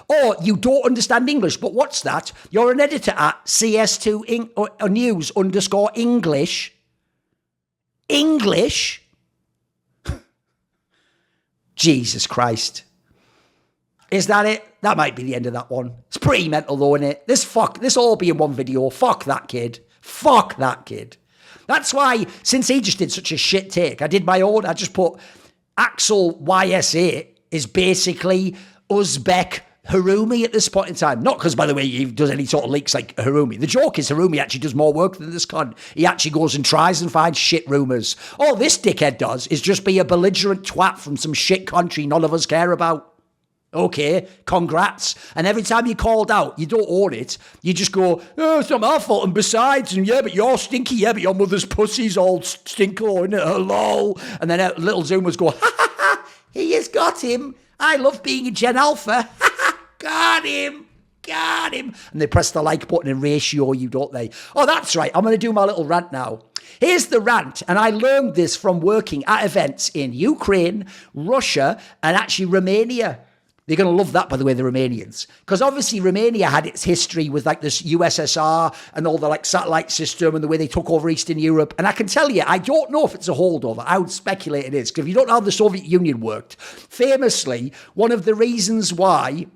or you don't understand English. But what's that? You're an editor at CS2 news _English. English? Jesus Christ. Is that it? That might be the end of that one. It's pretty mental though, isn't it? This all be in one video. Fuck that kid. Fuck that kid. That's why, since he just did such a shit take, I did my own. I just put Axel YSA is basically Uzbek Harumi at this point in time. Not because, by the way, he does any sort of leaks like Harumi. The joke is Harumi actually does more work than this con. He actually goes and tries and finds shit rumours. All this dickhead does is just be a belligerent twat from some shit country none of us care about. Okay, congrats. And every time you're called out, you don't own it. You just go, oh, it's not my fault. And besides, and yeah, but you're stinky. Yeah, but your mother's pussy's all stinkle, isn't it? Lol. And then little Zoomers go, ha ha ha, he has got him. I love being a Gen Alpha. Got him. Got him. And they press the like button and ratio you, don't they? Oh, that's right. I'm going to do my little rant now. Here's the rant. And I learned this from working at events in Ukraine, Russia, and actually Romania. They're going to love that, by the way, the Romanians. Because obviously Romania had its history with like this USSR and all the like satellite system and the way they took over Eastern Europe. And I can tell you, I don't know if it's a holdover. I would speculate it is. Because if you don't know how the Soviet Union worked, famously, one of the reasons why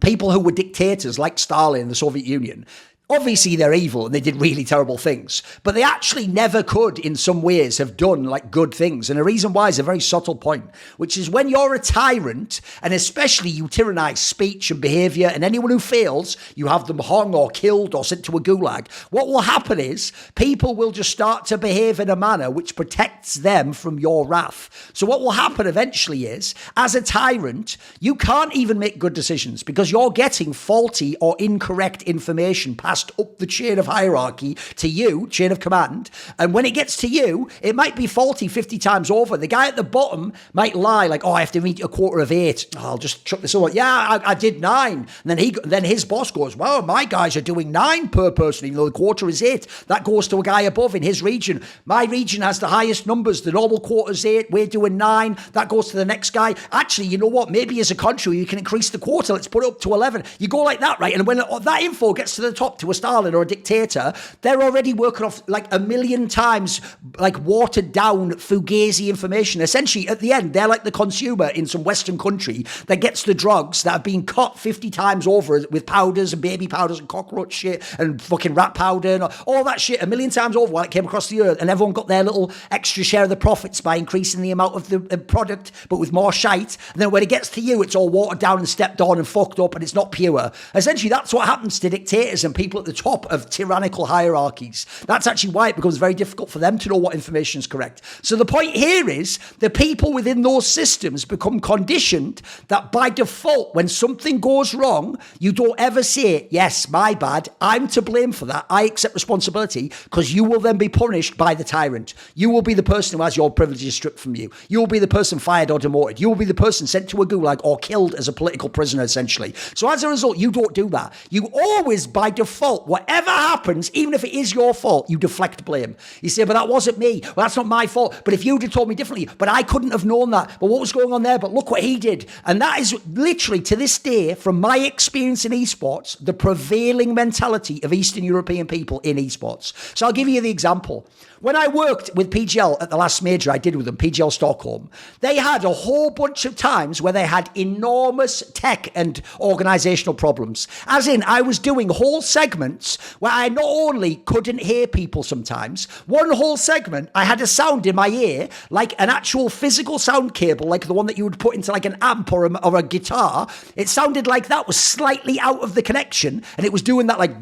people who were dictators like Stalin in the Soviet Union, obviously they're evil and they did really terrible things, but they actually never could, in some ways, have done like good things. And the reason why is a very subtle point, which is when you're a tyrant, and especially you tyrannize speech and behavior, and anyone who fails, you have them hung or killed or sent to a gulag. What will happen is people will just start to behave in a manner which protects them from your wrath. So what will happen eventually is, as a tyrant, you can't even make good decisions because you're getting faulty or incorrect information passed up the chain of hierarchy to you, chain of command. And when it gets to you, it might be faulty 50 times over. The guy at the bottom might lie like, oh, I have to read a 7:45. Oh, I'll just chuck this over. Yeah, I did 9. And then his boss goes, well, my guys are doing 9 per person, even though the quota is 8. That goes to a guy above in his region. My region has the highest numbers. The normal quota is 8. We're doing 9. That goes to the next guy. Actually, you know what? Maybe as a country, you can increase the quota. Let's put it up to 11. You go like that, right? And when that info gets to the top to a Stalin or a dictator, they're already working off like 1,000,000 times like watered down fugazi information. Essentially, at the end, they're like the consumer in some Western country that gets the drugs that have been cut 50 times over with powders and baby powders and cockroach shit and fucking rat powder and all that shit 1,000,000 times over while it came across the earth, and everyone got their little extra share of the profits by increasing the amount of the product, but with more shite. And then when it gets to you, it's all watered down and stepped on and fucked up, and it's not pure. Essentially, that's what happens to dictators and people at the top of tyrannical hierarchies. That's actually why it becomes very difficult for them to know what information is correct. So the point here is the people within those systems become conditioned that by default, when something goes wrong, you don't ever say, yes, my bad, I'm to blame for that, I accept responsibility, because you will then be punished by the tyrant. You will be the person who has your privileges stripped from you. You will be the person fired or demoted. You will be the person sent to a gulag or killed as a political prisoner, essentially. So as a result, you don't do that. You always, by default, whatever happens, even if it is your fault, you deflect blame. You say, but that wasn't me. Well, that's not my fault. But if you'd have told me differently, but I couldn't have known that. But what was going on there? But look what he did. And that is literally, to this day, from my experience in esports, the prevailing mentality of Eastern European people in esports. So I'll give you the example. When I worked with PGL at the last major I did with them, PGL Stockholm, they had a whole bunch of times where they had enormous tech and organizational problems. As in, I was doing whole segments where I not only couldn't hear people sometimes, one whole segment, I had a sound in my ear, like an actual physical sound cable, like the one that you would put into like an amp or a guitar. It sounded like that was slightly out of the connection, and it was doing that like...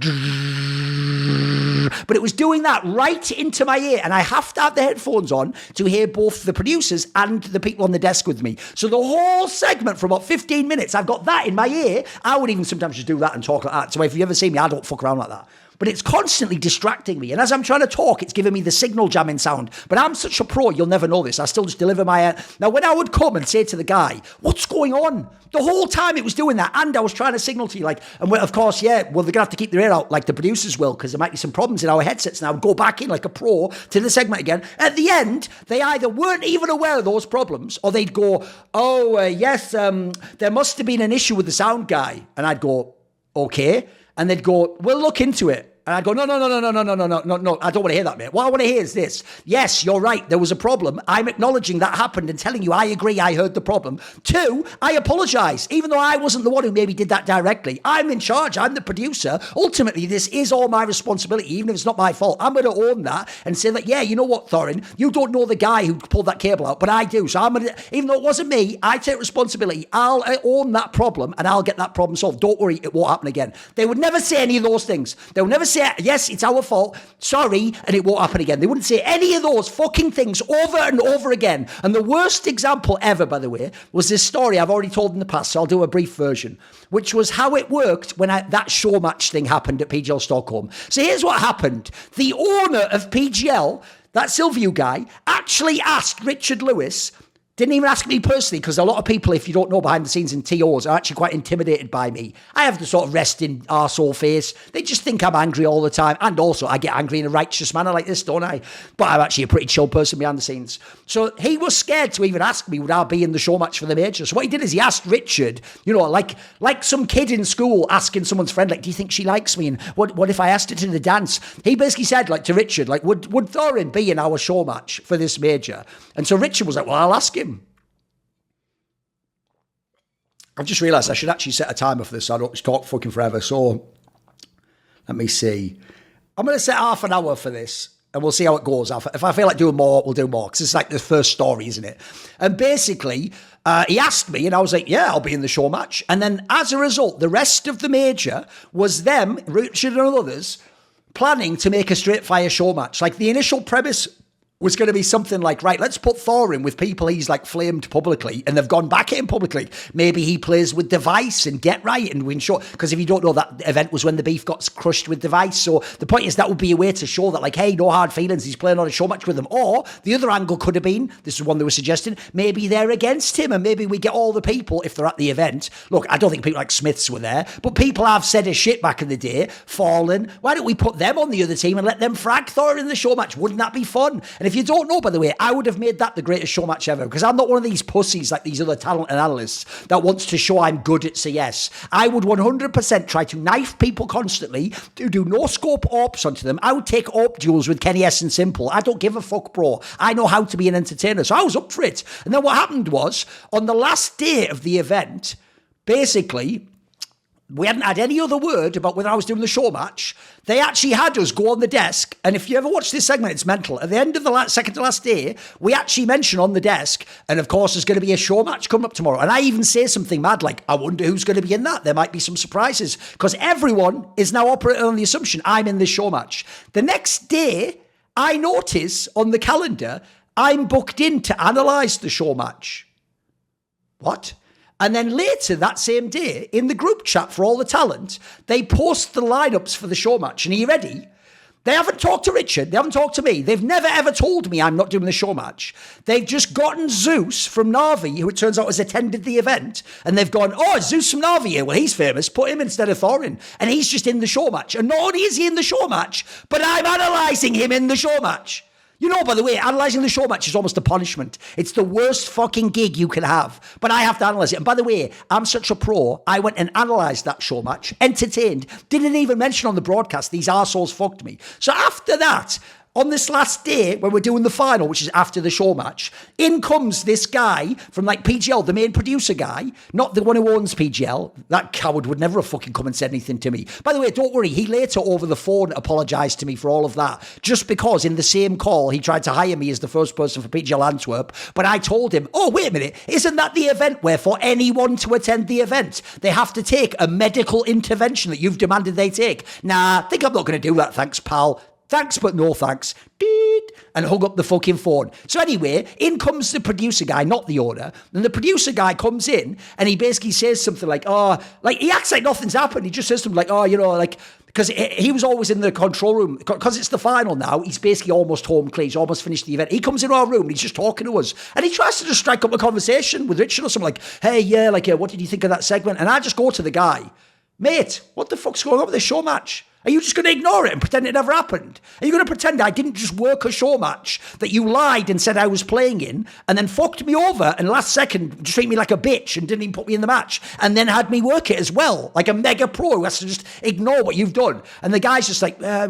But it was doing that right into my ear, and I have to have the headphones on to hear both the producers and the people on the desk with me. So the whole segment for about 15 minutes, I've got that in my ear. I would even sometimes just do that and talk like that. So if you ever see me, I don't fuck around like that. But it's constantly distracting me. And as I'm trying to talk, it's giving me the signal jamming sound. But I'm such a pro, you'll never know this. I still just deliver my... Now, when I would come and say to the guy, what's going on? The whole time it was doing that. And I was trying to signal to you, like, and of course, yeah, well, they're going to have to keep their ear out, like the producers will, because there might be some problems in our headsets. And I would go back in like a pro to the segment again. At the end, they either weren't even aware of those problems, or they'd go, yes, there must have been an issue with the sound guy. And I'd go, okay. And they'd go, we'll look into it. And I'd go, no, I don't want to hear that, mate. What I want to hear is this. Yes, you're right, there was a problem. I'm acknowledging that happened and telling you I agree I heard the problem. 2, I apologise, even though I wasn't the one who maybe did that directly. I'm in charge, I'm the producer. Ultimately, this is all my responsibility, even if it's not my fault. I'm going to own that and say that, yeah, you know what, Thorin, you don't know the guy who pulled that cable out, but I do. So I'm going to, even though it wasn't me, I take responsibility. I'll own that problem and I'll get that problem solved. Don't worry, it won't happen again. They would never say any of those things. They would never say, yes, it's our fault, sorry, and it won't happen again. They wouldn't say any of those fucking things over and over again. And the worst example ever, by the way, was this story I've already told in the past, so I'll do a brief version, which was how it worked when that show match thing happened at PGL Stockholm. So here's what happened. The owner of PGL, that Silvio guy, actually asked Richard Lewis... Didn't even ask me personally, because a lot of people, if you don't know behind the scenes in TOs, are actually quite intimidated by me. I have the sort of resting arsehole face. They just think I'm angry all the time. And also, I get angry in a righteous manner like this, don't I? But I'm actually a pretty chill person behind the scenes. So he was scared to even ask me, would I be in the show match for the major? So what he did is he asked Richard, you know, like some kid in school asking someone's friend, like, do you think she likes me? And what if I asked her to the dance? He basically said, like, to Richard, like, would Thorin be in our show match for this major? And so Richard was like, well, I'll ask him. I've just realised I should actually set a timer for this so I don't just talk fucking forever. So, let me see. I'm going to set half an hour for this, and we'll see how it goes. If I feel like doing more, we'll do more, because it's like the first story, isn't it? And basically, he asked me, and I was like, yeah, I'll be in the show match. And then, as a result, the rest of the major was them, Richard and others, planning to make a straight fire show match. Like, the initial premise was going to be something like, right, let's put Thorin with people he's like flamed publicly, and they've gone back at him publicly. Maybe he plays with Device and Get Right and win show. Because if you don't know, that event was when the beef got crushed with Device. So the point is that would be a way to show that, like, hey, no hard feelings, he's playing on a show match with them. Or the other angle could have been, this is one they were suggesting, maybe they're against him, and maybe we get all the people, if they're at the event. Look, I don't think people like Smiths were there, but people have said a shit back in the day, Fallen. Why don't we put them on the other team and let them frag Thorin in the show match? Wouldn't that be fun? And if you don't know, by the way, I would have made that the greatest show match ever, because I'm not one of these pussies like these other talent and analysts that wants to show I'm good at CS. I would 100% try to knife people constantly, do no scope AWPs onto them. I would take AWP duels with Kenny S and Simple. I don't give a fuck, bro. I know how to be an entertainer, so I was up for it. And then what happened was, on the last day of the event, basically, we hadn't had any other word about whether I was doing the show match. They actually had us go on the desk, and if you ever watch this segment, it's mental. At the end of the second to last day, we actually mention on the desk, and of course there's going to be a show match coming up tomorrow. And I even say something mad like, I wonder who's going to be in that. There might be some surprises, because everyone is now operating on the assumption I'm in this show match. The next day, I notice on the calendar, I'm booked in to analyse the show match. What? And then later that same day, in the group chat for all the talent, they post the lineups for the show match. And are you ready? They haven't talked to Richard. They haven't talked to me. They've never, ever told me I'm not doing the show match. They've just gotten Zeus from Navi, who it turns out has attended the event. And they've gone, oh, Zeus from Navi here. Well, he's famous. Put him instead of Thorin. And he's just in the show match. And not only is he in the show match, but I'm analysing him in the show match. You know, by the way, analysing the show match is almost a punishment. It's the worst fucking gig you can have. But I have to analyse it. And by the way, I'm such a pro, I went and analysed that show match, entertained, didn't even mention on the broadcast, these arseholes fucked me. So after that, on this last day, when we're doing the final, which is after the show match, in comes this guy from like PGL, the main producer guy, not the one who owns PGL. That coward would never have fucking come and said anything to me. By the way, don't worry, he later over the phone apologised to me for all of that, just because in the same call, he tried to hire me as the first person for PGL Antwerp, but I told him, oh, wait a minute, isn't that the event where for anyone to attend the event, they have to take a medical intervention that you've demanded they take? Nah, I think I'm not going to do that, thanks, pal. Thanks, but no thanks. And hung up the fucking phone. So anyway, in comes the producer guy, not the owner. And the producer guy comes in and he basically says something like, he acts like nothing's happened. He just says something like, because he was always in the control room. Because it's the final now, he's basically almost home clean. He's almost finished the event. He comes into our room and he's just talking to us. And he tries to just strike up a conversation with Richard or something like, hey, yeah, what did you think of that segment? And I just go to the guy, mate, what the fuck's going on with this show match? Are you just going to ignore it and pretend it never happened? Are you going to pretend I didn't just work a show match that you lied and said I was playing in and then fucked me over and last second treated me like a bitch and didn't even put me in the match and then had me work it as well, like a mega pro who has to just ignore what you've done? And the guy's just like, I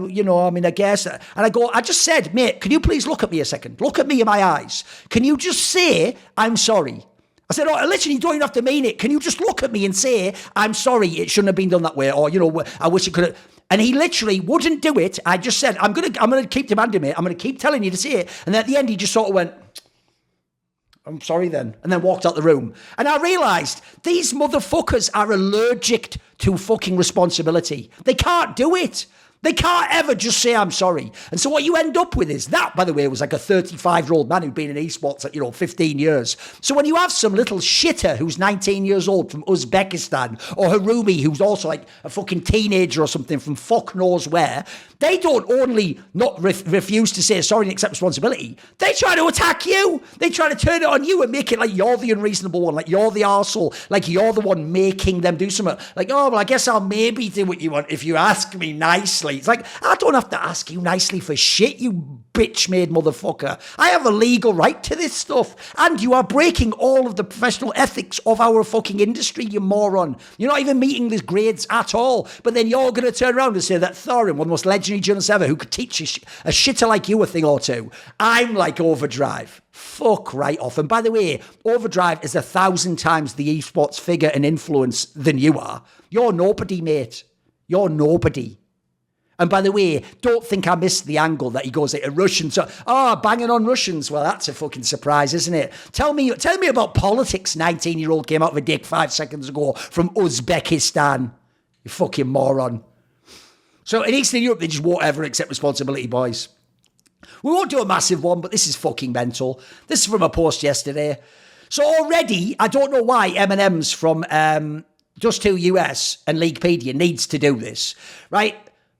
guess. And I just said, mate, can you please look at me a second? Look at me in my eyes. Can you just say, I'm sorry? I said, literally, you don't even have to mean it. Can you just look at me and say, I'm sorry, it shouldn't have been done that way, or, I wish it could have. And he literally wouldn't do it. I just said, I'm gonna keep demanding it. I'm gonna keep telling you to say it. And then at the end, he just sort of went, I'm sorry then. And then walked out the room. And I realised these motherfuckers are allergic to fucking responsibility. They can't do it. They can't ever just say, I'm sorry. And so what you end up with is that, by the way, was like a 35-year-old man who'd been in esports at, 15 years. So when you have some little shitter who's 19 years old from Uzbekistan, or Harumi, who's also like a fucking teenager or something from fuck knows where, they don't only not refuse to say sorry and accept responsibility, they try to attack you. They try to turn it on you and make it like you're the unreasonable one, like you're the arsehole, like you're the one making them do something. Like, oh, well, I guess I'll maybe do what you want if you ask me nicely. It's like, I don't have to ask you nicely for shit, you bitch-made motherfucker. I have a legal right to this stuff. And you are breaking all of the professional ethics of our fucking industry, you moron. You're not even meeting the grades at all. But then you're going to turn around and say that Thorin, one of the most legendary journalists ever, who could teach a shitter like you a thing or two. I'm like Overdrive. Fuck right off. And by the way, Overdrive is 1,000 times the esports figure and influence than you are. You're nobody, mate. You're nobody. And by the way, don't think I missed the angle that he goes at Russians. Banging on Russians. Well, that's a fucking surprise, isn't it? Tell me about politics. 19-year-old came out of a dick 5 seconds ago from Uzbekistan. You fucking moron. So in Eastern Europe, they just won't ever accept responsibility, boys. We won't do a massive one, but this is fucking mental. This is from a post yesterday. So already, I don't know why M&M's from Just 2 US and Leaguepedia needs to do this, right?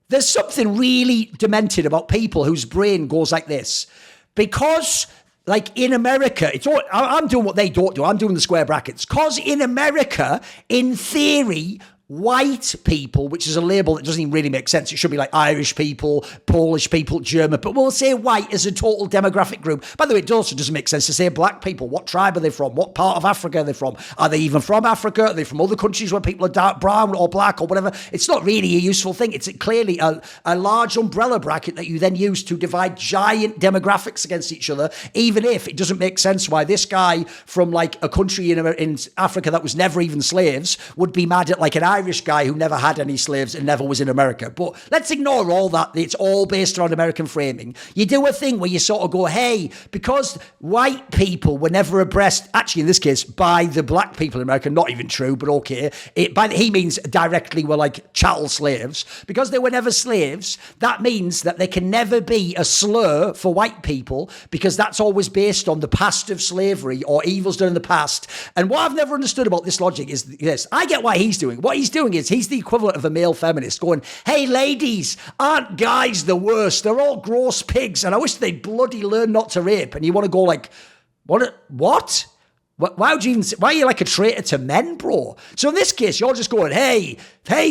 There's something really demented about people whose brain goes like this. Because, like, in America, I'm doing what they don't do. I'm doing the square brackets. Because in America, in theory, white people, which is a label that doesn't even really make sense. It should be like Irish people, Polish people, German, but we'll say white as a total demographic group. By the way, it also doesn't make sense to say black people. What tribe are they from? What part of Africa are they from? Are they even from Africa? Are they from other countries where people are dark brown or black or whatever? It's not really a useful thing. It's clearly a large umbrella bracket that you then use to divide giant demographics against each other, even if it doesn't make sense why this guy from like a country in Africa that was never even slaves would be mad at like an Irish guy who never had any slaves and never was in America. But let's ignore all that. It's all based on American framing. You do a thing where you sort of go, hey, because white people were never oppressed, actually in this case, by the black people in America, not even true, but okay. He means directly were like chattel slaves. Because they were never slaves, that means that there can never be a slur for white people because that's always based on the past of slavery or evils done in the past. And what I've never understood about this logic is this. I get why he's doing. What he's doing is he's the equivalent of a male feminist going, hey, ladies, aren't guys the worst? They're all gross pigs, and I wish they'd bloody learn not to rape. And you want to go like, what? Why are you like a traitor to men, bro? So in this case, you're just going, hey,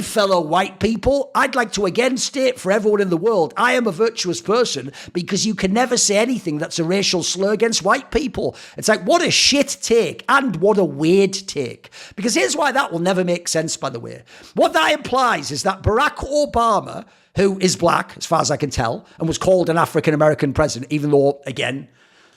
fellow white people, I'd like to again state for everyone in the world, I am a virtuous person because you can never say anything that's a racial slur against white people. It's like, what a shit take and what a weird take. Because here's why that will never make sense, by the way. What that implies is that Barack Obama, who is black, as far as I can tell, and was called an African-American president, even though, again,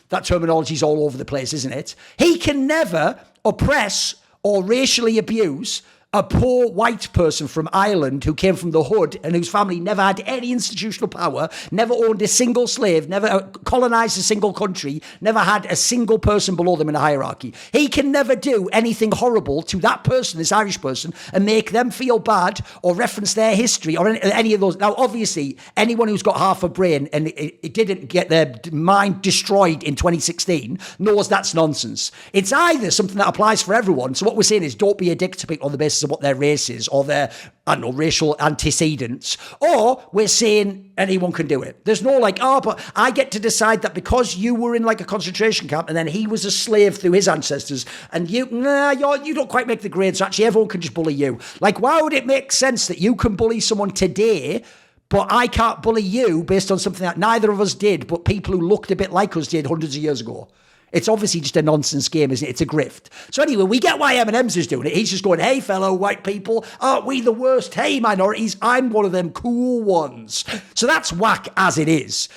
that terminology is all over the place, isn't it? He can never oppress or racially abuse a poor white person from Ireland who came from the hood and whose family never had any institutional power, never owned a single slave, never colonized a single country, never had a single person below them in a hierarchy. He can never do anything horrible to that person, this Irish person, and make them feel bad or reference their history or any of those. Now, obviously, anyone who's got half a brain and it didn't get their mind destroyed in 2016 knows that's nonsense. It's either something that applies for everyone. So what we're saying is don't be a dick to people on the basis of what their race is or their, I don't know, racial antecedents, or we're saying anyone can do it. There's no like, oh, but I get to decide that because you were in like a concentration camp and then he was a slave through his ancestors and you don't quite make the grade, so actually everyone can just bully you. Like, why would it make sense that you can bully someone today but I can't bully you based on something that neither of us did, but people who looked a bit like us did hundreds of years ago? It's obviously just a nonsense game, isn't it? It's a grift. So anyway, we get why Eminem's is doing it. He's just going, hey, fellow white people, aren't we the worst? Hey, minorities, I'm one of them cool ones. So that's whack as it is.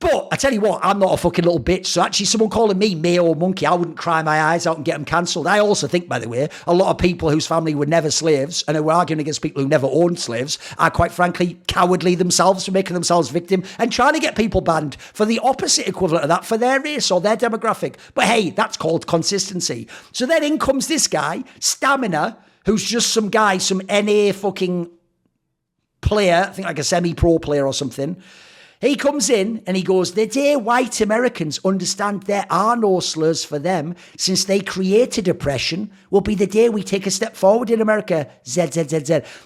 But I tell you what, I'm not a fucking little bitch. So actually someone calling me Mayo Monkey, I wouldn't cry my eyes out and get them cancelled. I also think, by the way, a lot of people whose family were never slaves and who were arguing against people who never owned slaves are quite frankly cowardly themselves for making themselves victim and trying to get people banned for the opposite equivalent of that for their race or their demographic. But hey, that's called consistency. So then in comes this guy, Stamina, who's just some guy, some NA fucking player, I think like a semi-pro player or something. He comes in and he goes, the day white Americans understand there are no slurs for them since they created oppression will be the day we take a step forward in America. Z.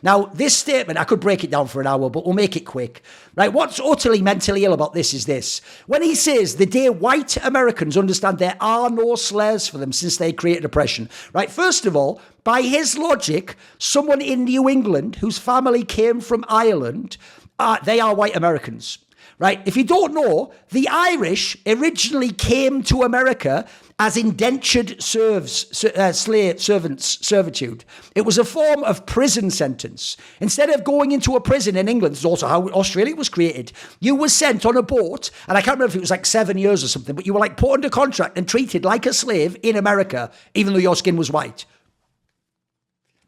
Now, this statement, I could break it down for an hour, but we'll make it quick. Right? What's utterly mentally ill about this is this. When he says the day white Americans understand there are no slurs for them since they created oppression. Right? First of all, by his logic, someone in New England whose family came from Ireland, they are white Americans. Right? If you don't know, the Irish originally came to America as indentured servitude. It was a form of prison sentence. Instead of going into a prison in England, this is also how Australia was created, you were sent on a boat, and I can't remember if it was like 7 years or something, but you were like put under contract and treated like a slave in America, even though your skin was white.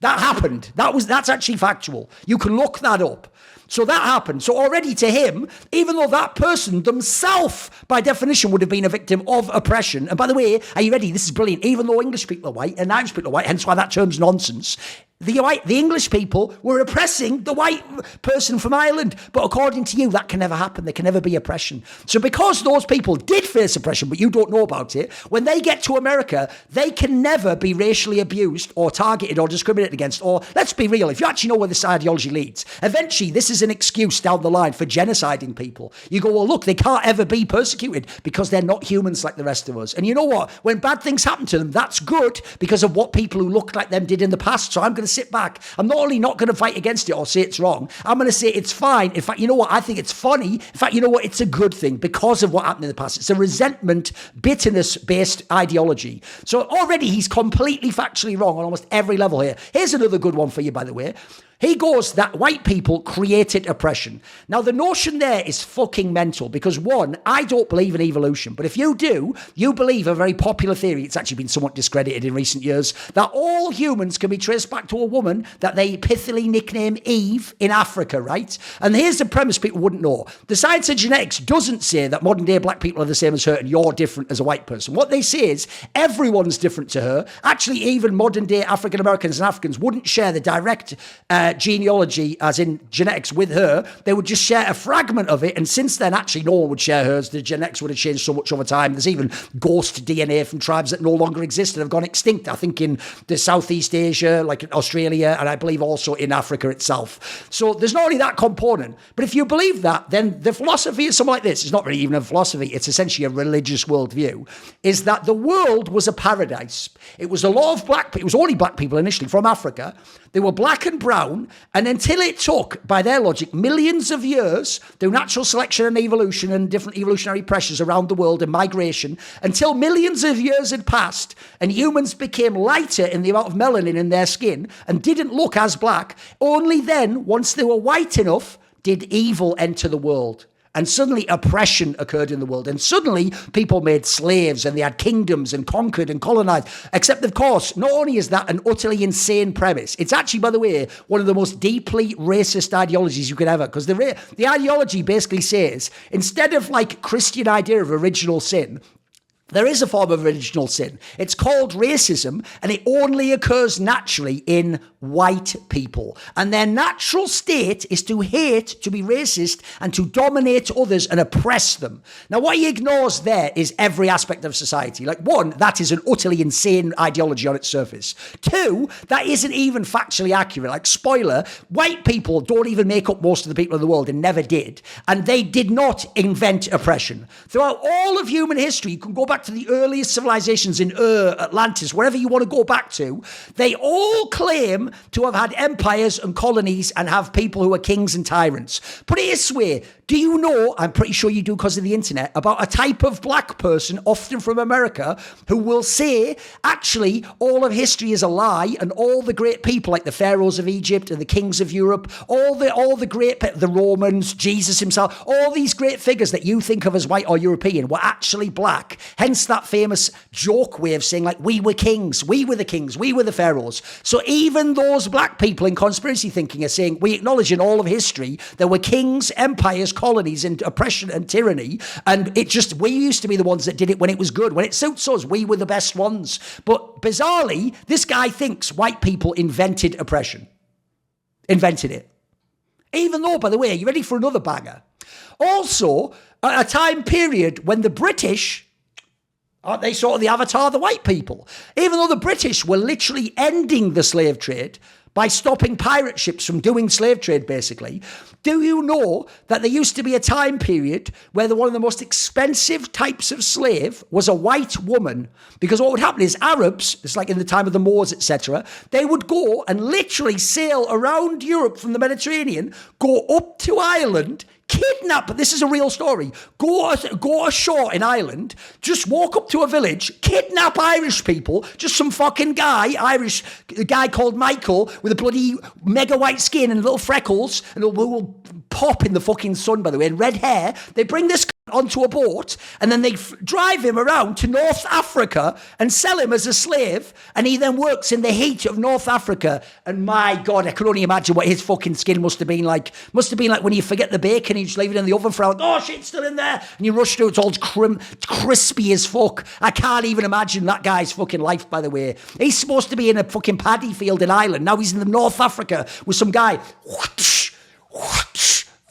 That happened. That's actually factual. You can look that up. So that happened. So already to him, even though that person themselves, by definition, would have been a victim of oppression. And by the way, are you ready? This is brilliant. Even though English people are white and Irish people are white, hence why that term's nonsense. The English people were oppressing the white person from Ireland. But according to you, that can never happen. There can never be oppression. So because those people did face oppression, but you don't know about it, when they get to America, they can never be racially abused or targeted or discriminated against. Or let's be real, if you actually know where this ideology leads, eventually this is an excuse down the line for genociding people. You go, well, look, they can't ever be persecuted because they're not humans like the rest of us. And you know what? When bad things happen to them, that's good because of what people who look like them did in the past. So I'm going to sit back. I'm not only not going to fight against it or say it's wrong, I'm going to say it's fine. In fact, you know what? I think it's funny. In fact, you know what? It's a good thing because of what happened in the past. It's a resentment, bitterness-based ideology. So already he's completely factually wrong on almost every level here. Here's another good one for you, by the way. He goes that white people created oppression. Now, the notion there is fucking mental because, one, I don't believe in evolution. But if you do, you believe a very popular theory, it's actually been somewhat discredited in recent years, that all humans can be traced back to a woman that they pithily nickname Eve in Africa, right? And here's the premise people wouldn't know. The science of genetics doesn't say that modern day black people are the same as her and you're different as a white person. What they say is everyone's different to her. Actually, even modern day African Americans and Africans wouldn't share the direct genealogy, as in genetics, with her. They would just share a fragment of it, and since then actually no one would share hers. The genetics would have changed so much over time. There's even ghost DNA from tribes that no longer exist and have gone extinct, I think in the Southeast Asia, like in Australia, and I believe also in Africa itself. So there's not only that component, but if you believe that, then the philosophy is something like this. It's not really even a philosophy, it's essentially a religious worldview, is that the world was a paradise. It was a lot of black people. It was only black people initially from Africa. They were black and brown, and until it took, by their logic, millions of years through natural selection and evolution and different evolutionary pressures around the world and migration, until millions of years had passed and humans became lighter in the amount of melanin in their skin and didn't look as black, only then, once they were white enough, did evil enter the world. And suddenly oppression occurred in the world. And suddenly people made slaves and they had kingdoms and conquered and colonized. Except, of course, not only is that an utterly insane premise, it's actually, by the way, one of the most deeply racist ideologies you could ever, because the ideology basically says, instead of like Christian idea of original sin, there is a form of original sin. It's called racism, and it only occurs naturally in white people. And their natural state is to hate, to be racist, and to dominate others and oppress them. Now, what he ignores there is every aspect of society. Like, one, that is an utterly insane ideology on its surface. Two, that isn't even factually accurate. Like, spoiler, white people don't even make up most of the people in the world and never did. And they did not invent oppression. Throughout all of human history, you can go back to the earliest civilizations in Atlantis, wherever you want to go back to, they all claim to have had empires and colonies and have people who are kings and tyrants. Put it this way, do you know, I'm pretty sure you do because of the internet, about a type of black person, often from America, who will say, actually, all of history is a lie and all the great people like the pharaohs of Egypt and the kings of Europe, all the great, the Romans, Jesus himself, all these great figures that you think of as white or European were actually black. Hence that famous joke way of saying, like, we were kings, we were the pharaohs. So even those black people in conspiracy thinking are saying, we acknowledge in all of history there were kings, empires, colonies, and oppression and tyranny, and we used to be the ones that did it when it was good. When it suits us, we were the best ones. But bizarrely, this guy thinks white people invented oppression. Invented it. Even though, by the way, are you ready for another banger? Also, at a time period when the British, aren't they sort of the avatar of the white people? Even though the British were literally ending the slave trade by stopping pirate ships from doing slave trade, basically, do you know that there used to be a time period where one of the most expensive types of slave was a white woman? Because what would happen is Arabs, it's like in the time of the Moors, etc., they would go and literally sail around Europe from the Mediterranean, go up to Ireland, kidnap, this is a real story, go ashore in Ireland, just walk up to a village, kidnap Irish people, just some fucking Irish guy called Michael with a bloody mega white skin and little freckles, and will pop in the fucking sun, by the way, and red hair. They bring this onto a boat, and then they drive him around to North Africa and sell him as a slave, and he then works in the heat of North Africa. And my God, I can only imagine what his fucking skin must have been like. Must have been like when you forget the bacon, you just leave it in the oven for hours. Oh shit, it's still in there, and you rush through, it's all crispy as fuck. I can't even imagine that guy's fucking life, by the way. He's supposed to be in a fucking paddy field in Ireland, now he's in the North Africa with some guy.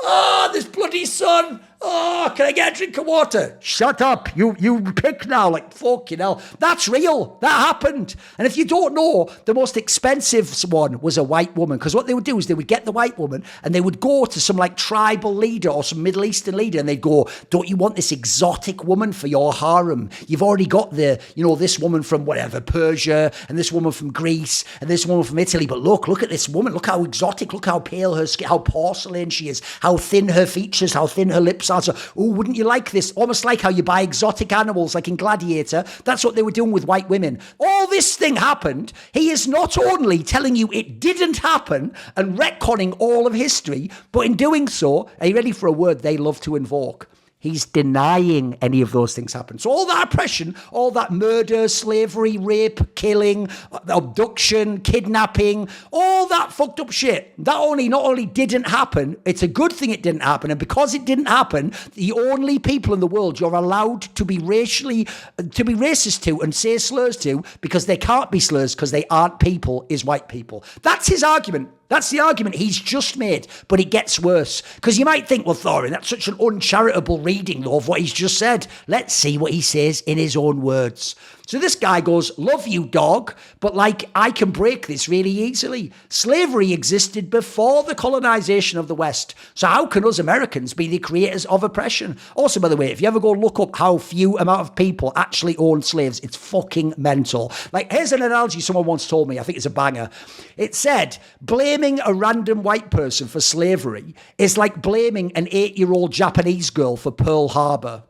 Oh, this bloody sun. Oh, can I get a drink of water? Shut up. You pick now. Like, fucking hell. That's real. That happened. And if you don't know, the most expensive one was a white woman. Because what they would do is they would get the white woman and they would go to some like tribal leader or some Middle Eastern leader and they'd go, don't you want this exotic woman for your harem? You've already got this woman from whatever, Persia, and this woman from Greece, and this woman from Italy. But look at this woman. Look how exotic. Look how pale her skin, how porcelain she is, how thin her features, how thin her lips are. So, oh, wouldn't you like this? Almost like how you buy exotic animals, like in Gladiator. That's what they were doing with white women. All this thing happened. He is not only telling you it didn't happen and retconning all of history, but in doing so, are you ready for a word they love to invoke? He's denying any of those things happened. So all that oppression, all that murder, slavery, rape, killing, abduction, kidnapping, all that fucked up shit, that not only didn't happen, it's a good thing it didn't happen. And because it didn't happen, the only people in the world you're allowed to be racist to and say slurs to, because they can't be slurs because they aren't people, is white people. That's his argument. That's the argument he's just made, but it gets worse. Because you might think, well, Thorin, that's such an uncharitable reading, though, of what he's just said. Let's see what he says in his own words. So this guy goes, love you, dog, but like, I can break this really easily. Slavery existed before the colonization of the West. So how can us Americans be the creators of oppression? Also, by the way, if you ever go look up how few amount of people actually own slaves, it's fucking mental. Like, here's an analogy someone once told me. I think it's a banger. It said, blaming a random white person for slavery is like blaming an 8-year-old Japanese girl for Pearl Harbor.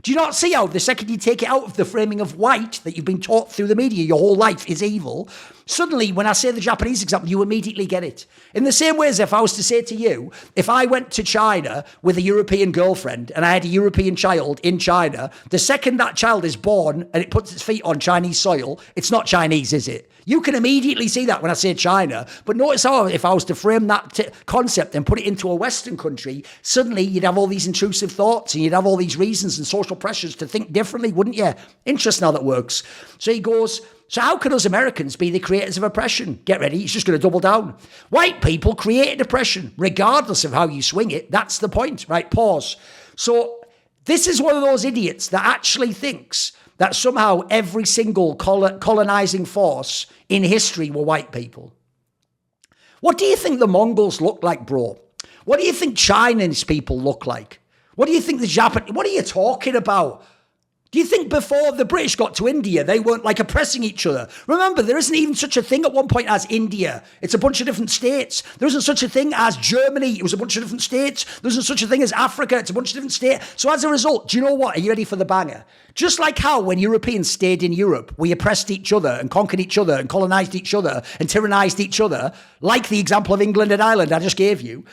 Do you not see how the second you take it out of the framing of white that you've been taught through the media your whole life is evil, suddenly when I say the Japanese example, you immediately get it. In the same way as if I was to say to you, if I went to China with a European girlfriend and I had a European child in China, the second that child is born and it puts its feet on Chinese soil, it's not Chinese, is it? You can immediately see that when I say China. But notice how if I was to frame that concept and put it into a Western country, suddenly you'd have all these intrusive thoughts and you'd have all these reasons and social pressures to think differently, wouldn't you? Interesting how that works. So he goes, so how can us Americans be the creators of oppression? Get ready, he's just going to double down. White people created oppression, regardless of how you swing it. That's the point, right? Pause. So this is one of those idiots that actually thinks that somehow every single colonizing force in history were white people. What do you think the Mongols look like, bro? What do you think Chinese people look like? What do you think the Japanese... What are you talking about? Do you think before the British got to India, they weren't like oppressing each other? Remember, there isn't even such a thing at one point as India. It's a bunch of different states. There isn't such a thing as Germany. It was a bunch of different states. There isn't such a thing as Africa. It's a bunch of different states. So as a result, do you know what? Are you ready for the banger? Just like how when Europeans stayed in Europe, we oppressed each other and conquered each other and colonized each other and tyrannized each other, like the example of England and Ireland I just gave you,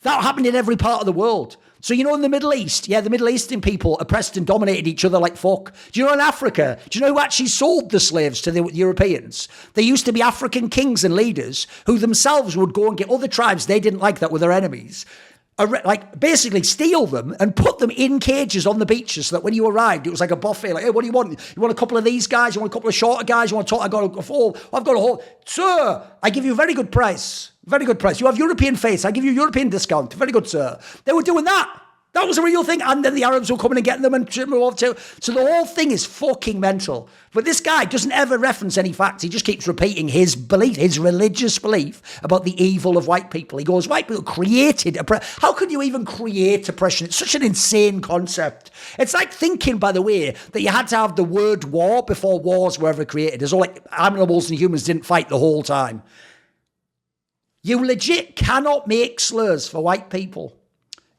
that happened in every part of the world. So, you know, in the Middle East, the Middle Eastern people oppressed and dominated each other like fuck. Do you know in Africa, do you know who actually sold the slaves to the Europeans? They used to be African kings and leaders who themselves would go and get other tribes they didn't like that were their enemies. Like basically steal them and put them in cages on the beaches so that when you arrived, it was like a buffet. Like, hey, what do you want? You want a couple of these guys? You want a couple of shorter guys? You want to talk? I've got a whole. Sir, I give you a very good price. Very good price. You have European face. I give you a European discount. Very good, sir. They were doing that. That was a real thing. And then the Arabs were coming and getting them and shipping them off too. So the whole thing is fucking mental. But this guy doesn't ever reference any facts. He just keeps repeating his belief, his religious belief about the evil of white people. He goes, white people created oppression. How could you even create oppression? It's such an insane concept. It's like thinking, by the way, that you had to have the word war before wars were ever created. It's all like animals and humans didn't fight the whole time. You legit cannot make slurs for white people.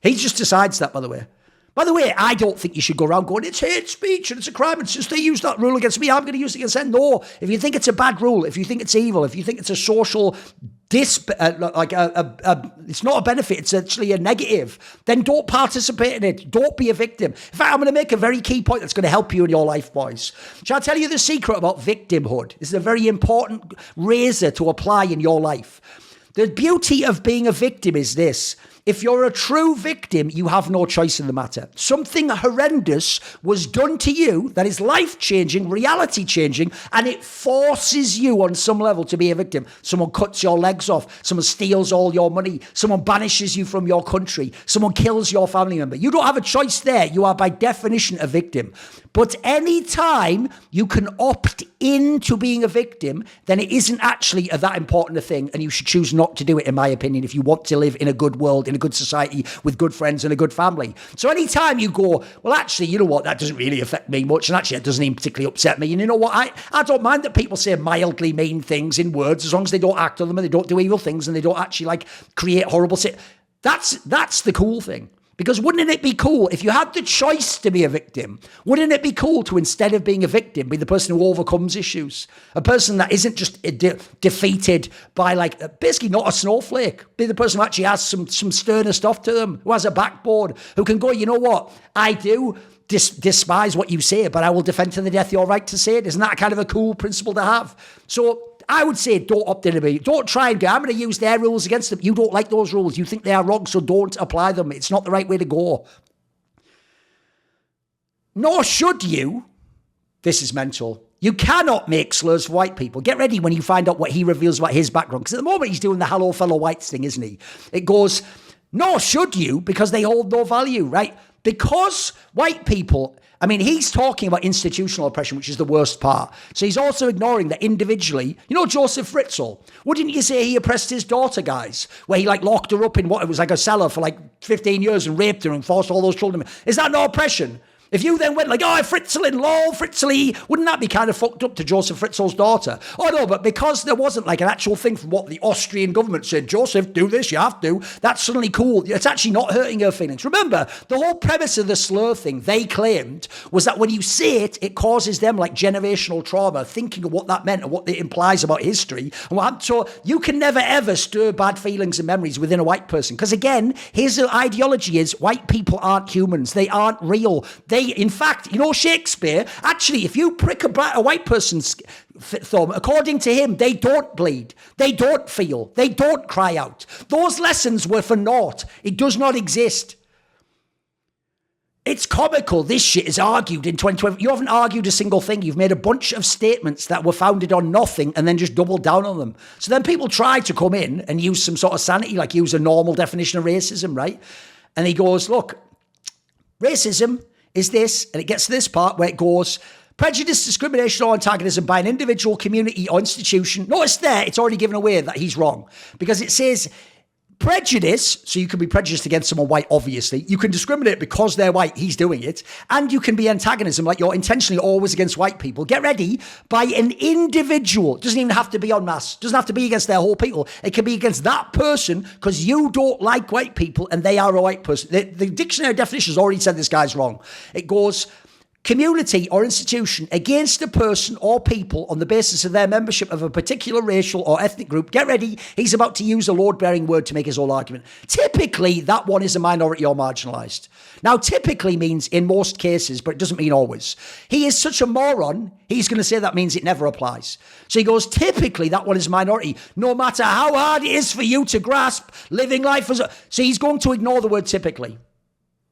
He just decides that, by the way. By the way, I don't think you should go around going, it's hate speech and it's a crime. It's just they use that rule against me. I'm going to use it against them. No, if you think it's a bad rule, if you think it's evil, if you think it's a social it's not a benefit, it's actually a negative, then don't participate in it. Don't be a victim. In fact, I'm going to make a very key point that's going to help you in your life, boys. Shall I tell you the secret about victimhood? This is a very important razor to apply in your life. The beauty of being a victim is this. If you're a true victim, you have no choice in the matter. Something horrendous was done to you that is life-changing, reality-changing, and it forces you on some level to be a victim. Someone cuts your legs off. Someone steals all your money. Someone banishes you from your country. Someone kills your family member. You don't have a choice there. You are by definition a victim. But any time you can opt into being a victim, then it isn't actually that important a thing, and you should choose not to do it, in my opinion, if you want to live in a good world, in a good society, with good friends and a good family. So any time you go, well, actually, you know what, that doesn't really affect me much, and actually, it doesn't even particularly upset me, and you know what, I don't mind that people say mildly mean things in words, as long as they don't act on them, and they don't do evil things, and they don't actually, create horrible... That's the cool thing. Because wouldn't it be cool if you had the choice to be a victim? Wouldn't it be cool to, instead of being a victim, be the person who overcomes issues? A person that isn't just defeated by, basically not a snowflake. Be the person who actually has some sterner stuff to them, who has a backbone, who can go, you know what, I do despise what you say, but I will defend to the death your right to say it. Isn't that kind of a cool principle to have? So I would say don't opt in to be. Don't try and go, I'm going to use their rules against them. You don't like those rules. You think they are wrong, so don't apply them. It's not the right way to go. Nor should you. This is mental. You cannot make slurs for white people. Get ready when you find out what he reveals about his background. Because at the moment he's doing the hello fellow whites thing, isn't he? It goes, nor should you, because they hold no value, right? Because white people... he's talking about institutional oppression, which is the worst part. So he's also ignoring that individually, Joseph Fritzl, wouldn't you say he oppressed his daughter, guys? Where he locked her up in what it was like a cellar for 15 years and raped her and forced all those children. Is that no oppression? If you then went Fritzl, lol, Fritzl, wouldn't that be kind of fucked up to Joseph Fritzl's daughter? Oh no, but because there wasn't an actual thing from what the Austrian government said, Joseph, do this, you have to, that's suddenly cool. It's actually not hurting her feelings. Remember, the whole premise of the slur thing, they claimed, was that when you say it, it causes them generational trauma, thinking of what that meant and what it implies about history. And what happened. So you can never ever stir bad feelings and memories within a white person. Because again, his ideology is white people aren't humans. They aren't real. In fact, Shakespeare, actually, if you prick a white person's thumb, according to him, they don't bleed, they don't feel, they don't cry out. Those lessons were for naught. It does not exist. It's comical. This shit is argued in 2020. You haven't argued a single thing. You've made a bunch of statements that were founded on nothing and then just doubled down on them. So then people try to come in and use some sort of sanity, use a normal definition of racism, right? And he goes, look, racism is this, and it gets to this part where it goes, prejudice, discrimination, or antagonism by an individual, community, or institution. Notice there, it's already given away that he's wrong, because it says prejudice, so you can be prejudiced against someone white, obviously. You can discriminate because they're white, he's doing it. And you can be antagonism, you're intentionally always against white people. Get ready, by an individual. It doesn't even have to be en masse. It doesn't have to be against their whole people. It can be against that person because you don't like white people and they are a white person. The dictionary definition has already said this guy's wrong. It goes... community or institution against a person or people on the basis of their membership of a particular racial or ethnic group. Get ready. He's about to use a load-bearing word to make his whole argument. Typically, that one is a minority or marginalised. Now, typically means in most cases, but it doesn't mean always. He is such a moron, he's going to say that means it never applies. So he goes, typically, that one is minority. No matter how hard it is for you to grasp living life as a... So he's going to ignore the word typically.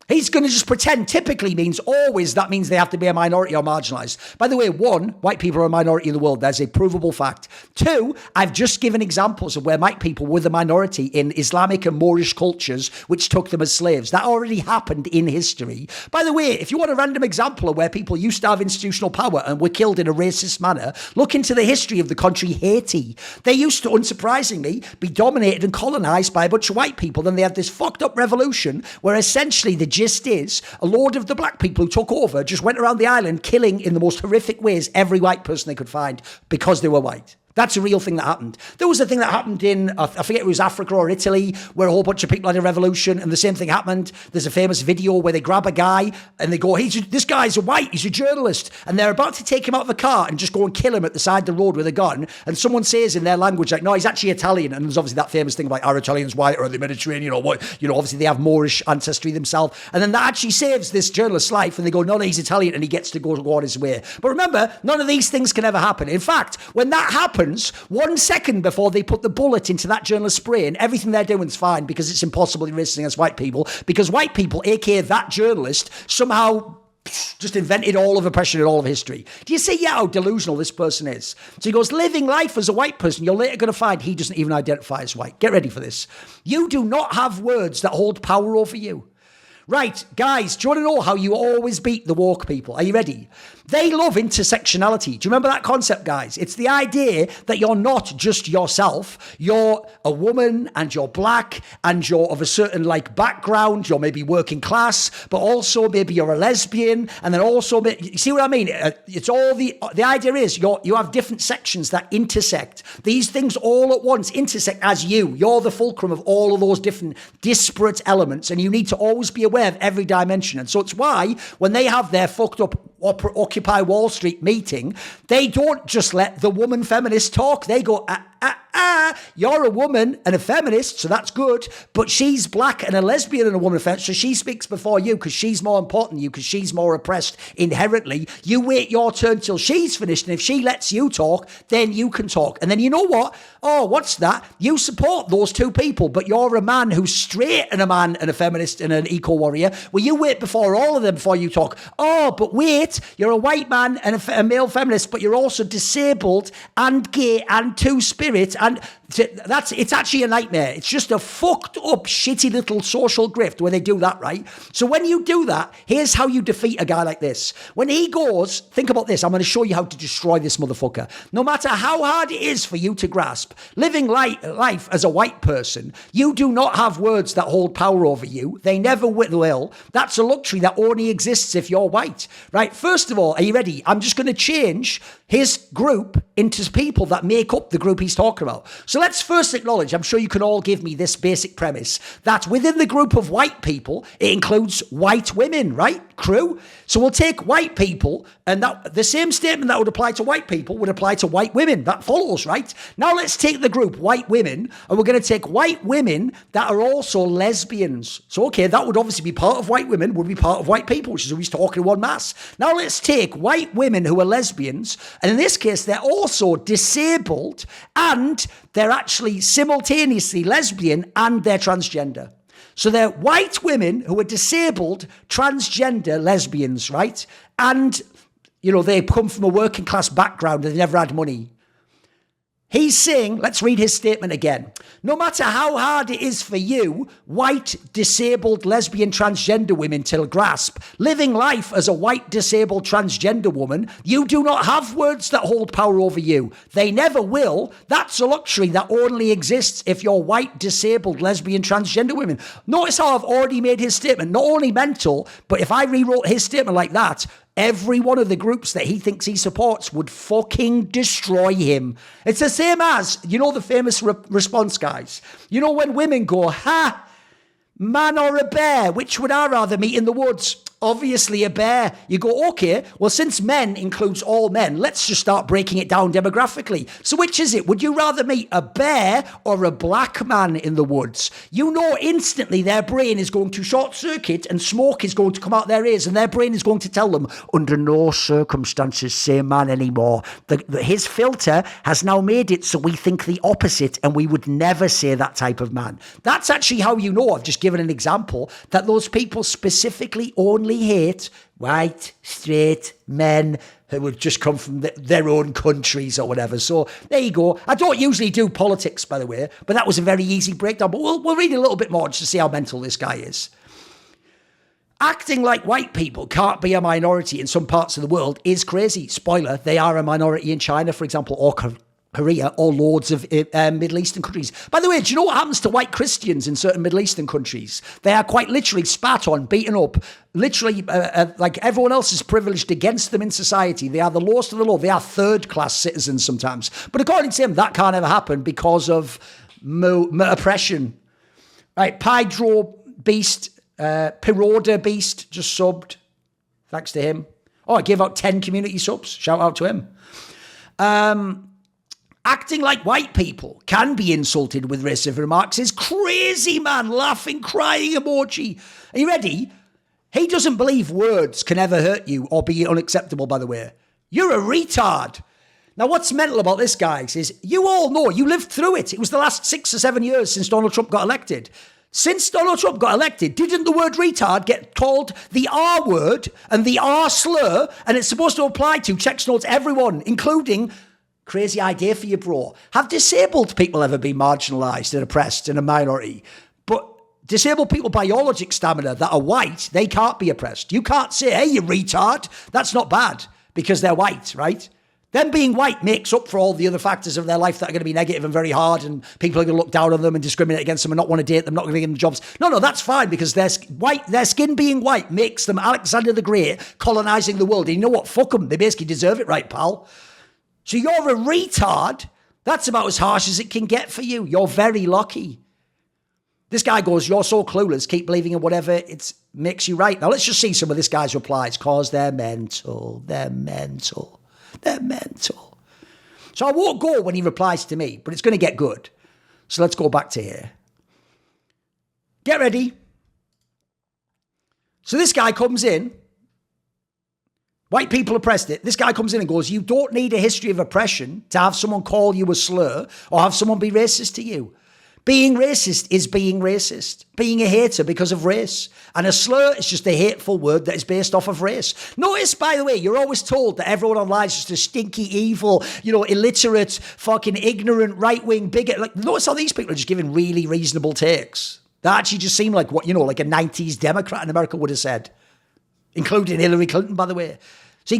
He's going to just pretend typically means always. That means they have to be a minority or marginalised. By the way, one, white people are a minority in the world. There's a provable fact. Two, I've just given examples of where white people were the minority in Islamic and Moorish cultures, which took them as slaves. That already happened in history. By the way, if you want a random example of where people used to have institutional power and were killed in a racist manner, look into the history of the country Haiti. They used to, unsurprisingly, be dominated and colonised by a bunch of white people. Then they had this fucked up revolution where essentially the gist is a load of the black people who took over just went around the island killing in the most horrific ways every white person they could find because they were white. That's a real thing that happened. There was a thing that happened in, I forget it was Africa or Italy, where a whole bunch of people had a revolution, and the same thing happened. There's a famous video where they grab a guy and they go, this guy's a white, he's a journalist. And they're about to take him out of the car and just go and kill him at the side of the road with a gun. And someone says in their language, no, he's actually Italian. And there's obviously that famous thing about, are Italians white or are they Mediterranean or what? Obviously they have Moorish ancestry themselves. And then that actually saves this journalist's life. And they go, no, he's Italian. And he gets to go on his way. But remember, none of these things can ever happen. In fact, when that happens, happens 1 second before they put the bullet into that journalist's brain, everything they're doing is fine because it's impossible racist against white people, because white people, aka that journalist, somehow just invented all of oppression in all of history. Do you see how delusional this person is? So he goes, living life as a white person, you're later going to find he doesn't even identify as white. Get ready for this. You do not have words that hold power over you. Right, guys, do you want to know how you always beat the woke people? Are you ready? They love intersectionality. Do you remember that concept, guys? It's the idea that you're not just yourself. You're a woman and you're black and you're of a certain background. You're maybe working class, but also maybe you're a lesbian. And then also, you see what I mean? It's all the idea is you have different sections that intersect. These things all at once intersect as you. You're the fulcrum of all of those different disparate elements, and you need to always be aware of every dimension. And so it's why when they have their fucked up Occupy Wall Street meeting, they don't just let the woman feminists talk. They go, you're a woman and a feminist, so that's good, but she's black and a lesbian and a woman feminist, so she speaks before you because she's more important than you, because she's more oppressed inherently. You wait your turn till she's finished, and if she lets you talk, then you can talk. And then you know what? Oh, what's that? You support those two people, but you're a man who's straight and a man and a feminist and an eco-warrior. Well, you wait before all of them before you talk. Oh, but wait, you're a white man and a male feminist, but you're also disabled and gay and two-spirit, and it's actually a nightmare. It's just a fucked up, shitty little social grift where they do that, right? So when you do that, here's how you defeat a guy like this. When he goes, think about this, I'm going to show you how to destroy this motherfucker. No matter how hard it is for you to grasp, living life as a white person, you do not have words that hold power over you. They never will. That's a luxury that only exists if you're white, right? First of all, are you ready? I'm just going to change his group into people that make up the group he's talking about. So let's first acknowledge, I'm sure you can all give me this basic premise, that within the group of white people, it includes white women, right? Crew. So we'll take white people, and that the same statement that would apply to white people would apply to white women. That follows, right? Now let's take the group white women, and we're going to take white women that are also lesbians. So, okay, that would obviously be part of white women, would be part of white people, which is who he's talking in one mass. Now let's take white women who are lesbians, and in this case, they're also disabled, and they're actually simultaneously lesbian and they're transgender. So they're white women who are disabled, transgender lesbians, right? And, they come from a working class background and they never had money. He's saying, let's read his statement again. No matter how hard it is for you, white, disabled, lesbian, transgender women to grasp, living life as a white, disabled, transgender woman, you do not have words that hold power over you. They never will. That's a luxury that only exists if you're white, disabled, lesbian, transgender women. Notice how I've already made his statement not only mental, but if I rewrote his statement like that, every one of the groups that he thinks he supports would fucking destroy him. It's the same as, the famous response, guys. When women go, ha, man or a bear, which would I rather meet in the woods? Obviously a bear. You go, okay, well, since men includes all men, let's just start breaking it down demographically. So which is it? Would you rather meet a bear or a black man in the woods? Instantly their brain is going to short circuit and smoke is going to come out their ears, and their brain is going to tell them, under no circumstances say man anymore. His filter has now made it so we think the opposite, and we would never say that type of man. That's actually how I've just given an example, that those people specifically only hate white, straight men who would just come from their own countries or whatever. So there you go. I don't usually do politics, by the way, but that was a very easy breakdown. But we'll read a little bit more just to see how mental this guy is. Acting like white people can't be a minority in some parts of the world is crazy. Spoiler, they are a minority in China, for example, or Korea, or loads of Middle Eastern countries. By the way, do you know what happens to white Christians in certain Middle Eastern countries? They are quite literally spat on, beaten up, literally like everyone else is privileged against them in society. They are the lowest of the low. They are third-class citizens sometimes. But according to him, that can't ever happen because of oppression. Right, Pydro Beast, Piroda Beast just subbed. Thanks to him. Oh, I gave out 10 community subs. Shout out to him. Acting like white people can be insulted with racist remarks is crazy, man. Laughing, crying emoji. Are you ready? He doesn't believe words can ever hurt you or be unacceptable, by the way. You're a retard. Now, what's mental about this, guys, is you all know, you lived through it. It was the last 6 or 7 years since Donald Trump got elected. Since Donald Trump got elected, didn't the word retard get called the R word and the R slur? And it's supposed to apply to, checks notes, everyone, including, crazy idea for you, bro. Have disabled people ever been marginalised and oppressed in a minority? But disabled people, biologic stamina, that are white, they can't be oppressed. You can't say, hey, you retard. That's not bad because they're white, right? Them being white makes up for all the other factors of their life that are going to be negative and very hard, and people are going to look down on them and discriminate against them and not want to date them, not going to give them jobs. No, that's fine because their skin being white makes them Alexander the Great colonising the world. And you know what? Fuck them. They basically deserve it, right, pal? So you're a retard. That's about as harsh as it can get for you. You're very lucky. This guy goes, you're so clueless, keep believing in whatever it makes you right. Now let's just see some of this guy's replies, because they're mental. They're mental. They're mental. So I won't go when he replies to me, but it's going to get good. So let's go back to here. Get ready. So this guy comes in. White people oppressed it. This guy comes in and goes, you don't need a history of oppression to have someone call you a slur or have someone be racist to you. Being racist is being racist. Being a hater because of race. And a slur is just a hateful word that is based off of race. Notice, by the way, you're always told that everyone online is just a stinky, evil, illiterate, fucking ignorant, right-wing bigot. Like, notice how these people are just giving really reasonable takes. That actually just seem like what, like a 90s Democrat in America would have said. Including Hillary Clinton, by the way. So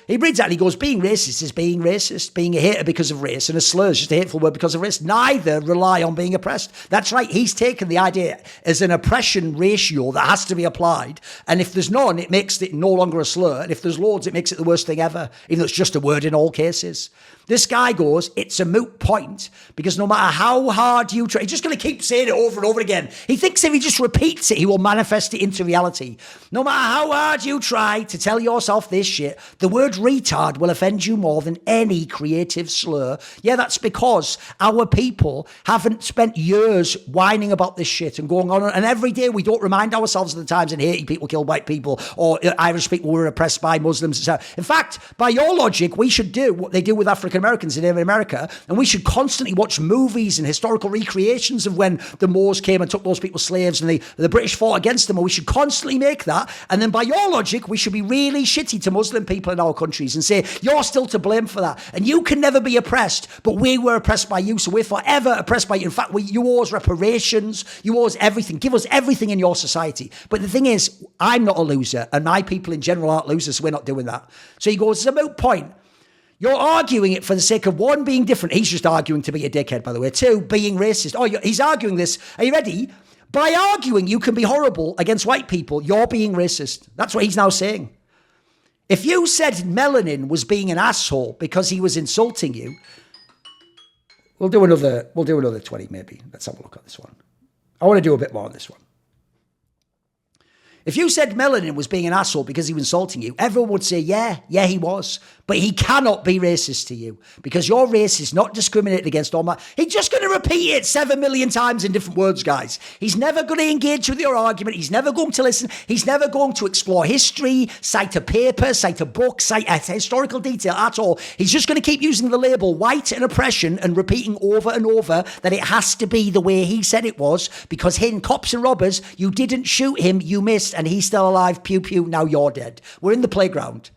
he reads that and he goes, being racist is being racist, being a hater because of race, and a slur is just a hateful word because of race. Neither rely on being oppressed. That's right. He's taken the idea as an oppression ratio that has to be applied. And if there's none, it makes it no longer a slur. And if there's loads, it makes it the worst thing ever, even though it's just a word in all cases. This guy goes, it's a moot point because no matter how hard you try, he's just going to keep saying it over and over again. He thinks if he just repeats it, he will manifest it into reality. No matter how hard you try to tell yourself this shit, the word retard will offend you more than any creative slur. Yeah, that's because our people haven't spent years whining about this shit and going on. And every day we don't remind ourselves of the times in Haiti people killed white people or Irish people were oppressed by Muslims, etc. In fact, by your logic, we should do what they do with African Americans in America, and we should constantly watch movies and historical recreations of when the Moors came and took those people slaves and the British fought against them, and we should constantly make that. And then by your logic, we should be really shitty to Muslim people in our countries and say, you're still to blame for that. And you can never be oppressed, but we were oppressed by you, so we're forever oppressed by you. In fact, you owe us reparations, you owe us everything, give us everything in your society. But the thing is, I'm not a loser, and my people in general aren't losers, so we're not doing that. So he goes, it's a moot point. You're arguing it for the sake of, one, being different. He's just arguing to be a dickhead, by the way. Two, being racist. Oh, he's arguing this. Are you ready? By arguing you can be horrible against white people, you're being racist. That's what he's now saying. If you said Melanin was being an asshole because he was insulting you, we'll do another 20 maybe. Let's have a look at this one. I want to do a bit more on this one. If you said Melanin was being an asshole because he was insulting you, everyone would say, yeah, he was. But he cannot be racist to you because your race is not discriminated against all my... He's just going to repeat it 7 million times in different words, guys. He's never going to engage with your argument. He's never going to listen. He's never going to explore history, cite a paper, cite a book, cite a historical detail at all. He's just going to keep using the label white and oppression and repeating over and over that it has to be the way he said it was because him, cops and robbers, you didn't shoot him, you missed, and he's still alive, pew pew, now you're dead. We're in the playground.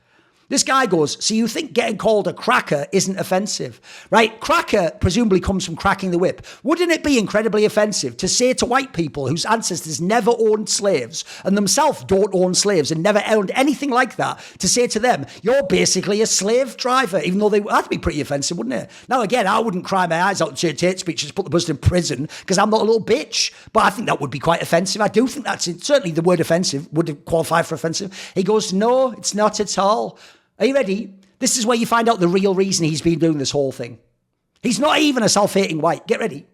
This guy goes, so you think getting called a cracker isn't offensive, right? Cracker presumably comes from cracking the whip. Wouldn't it be incredibly offensive to say to white people whose ancestors never owned slaves and themselves don't own slaves and never owned anything like that, to say to them, you're basically a slave driver, even though that'd be pretty offensive, wouldn't it? Now, again, I wouldn't cry my eyes out and say hate speech, just put the person in prison because I'm not a little bitch, but I think that would be quite offensive. I do think that's it. Certainly the word offensive would qualify for offensive. He goes, no, it's not at all. Are you ready? This is where you find out the real reason he's been doing this whole thing. He's not even a self-hating white. Get ready.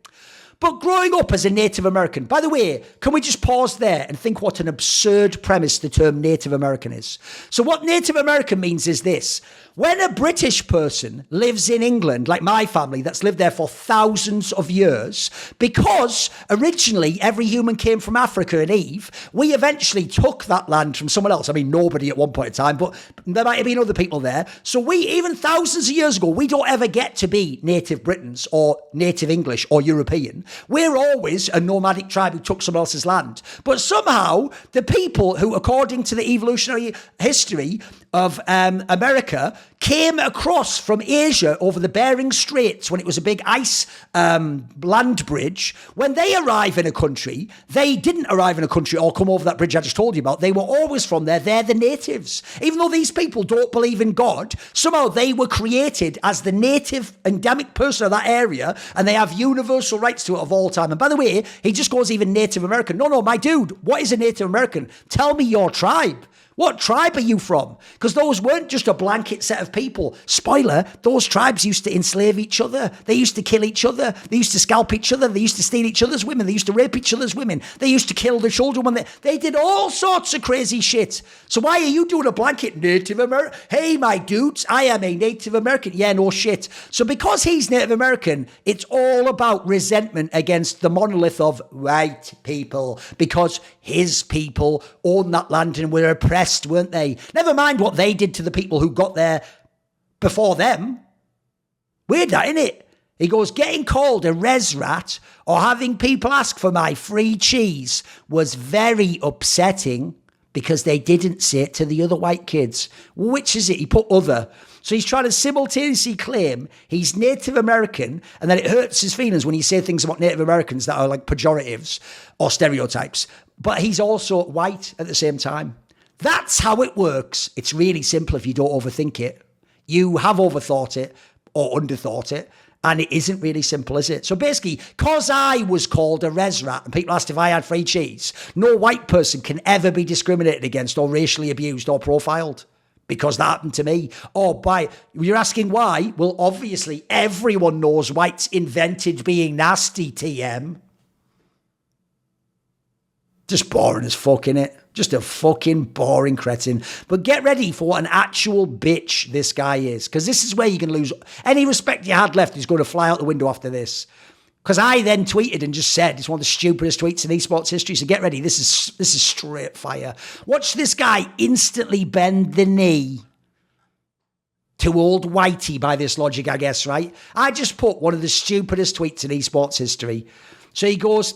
But growing up as a Native American, by the way, can we just pause there and think what an absurd premise the term Native American is? So what Native American means is this. When a British person lives in England, like my family that's lived there for thousands of years, because originally every human came from Africa and Eve, we eventually took that land from someone else. I mean, nobody at one point in time, but there might have been other people there. So we, even thousands of years ago, we don't ever get to be native Britons or native English or European. We're always a nomadic tribe who took someone else's land. But somehow, the people who, according to the evolutionary history of America, came across from Asia over the Bering Straits when it was a big ice land bridge. When they arrive in a country, they didn't arrive in a country or come over that bridge I just told you about. They were always from there. They're the natives. Even though these people don't believe in God, somehow they were created as the native endemic person of that area, and they have universal rights to it of all time. And by the way, he just goes even Native American. No, my dude, what is a Native American? Tell me your tribe. What tribe are you from? Because those weren't just a blanket set of people. Spoiler, those tribes used to enslave each other. They used to kill each other. They used to scalp each other. They used to steal each other's women. They used to rape each other's women. They used to kill their children when they did all sorts of crazy shit. So why are you doing a blanket Native American? Hey, my dudes, I am a Native American. Yeah, no shit. So because he's Native American, it's all about resentment against the monolith of white people, because his people own that land and were oppressed, weren't they? Never mind what they did to the people who got there before them. Weird that, isn't it? He goes, getting called a res rat or having people ask for my free cheese was very upsetting because they didn't say it to the other white kids. Which is it? He put other. So he's trying to simultaneously claim he's Native American, and then it hurts his feelings when you say things about Native Americans that are like pejoratives or stereotypes. But he's also white at the same time. That's how it works. It's really simple if you don't overthink it. You have overthought it or underthought it, and it isn't really simple, is it? So basically, because I was called a res rat and people asked if I had free cheese, no white person can ever be discriminated against or racially abused or profiled. Because that happened to me. You're asking why? Well, obviously, everyone knows whites invented being nasty, TM. Just boring as fuck, innit? Just a fucking boring cretin. But get ready for what an actual bitch this guy is. Because this is where you can lose any respect you had left is going to fly out the window after this. Because I then tweeted and just said, it's one of the stupidest tweets in esports history, so get ready, this is straight fire. Watch this guy instantly bend the knee to old Whitey by this logic, I guess, right? I just put one of the stupidest tweets in esports history. So he goes,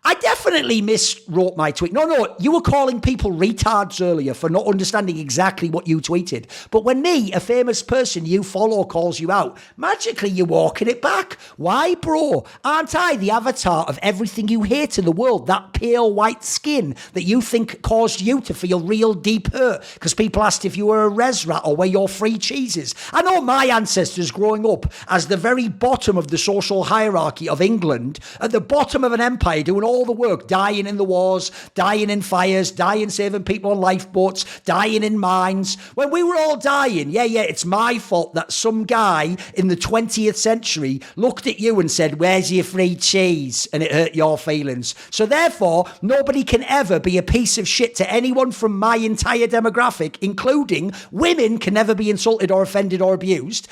I definitely miswrote my tweet. No, you were calling people retards earlier for not understanding exactly what you tweeted. But when me, a famous person you follow, calls you out, magically you're walking it back. Why, bro? Aren't I the avatar of everything you hate in the world? That pale white skin that you think caused you to feel real deep hurt because people asked if you were a res rat or where your free cheese is. I know my ancestors growing up as the very bottom of the social hierarchy of England, at the bottom of an empire doing all the work, dying in the wars, dying in fires, dying saving people on lifeboats, dying in mines. When we were all dying, yeah, it's my fault that some guy in the 20th century looked at you and said, where's your free cheese? And it hurt your feelings. So therefore, nobody can ever be a piece of shit to anyone from my entire demographic, including women can never be insulted or offended or abused.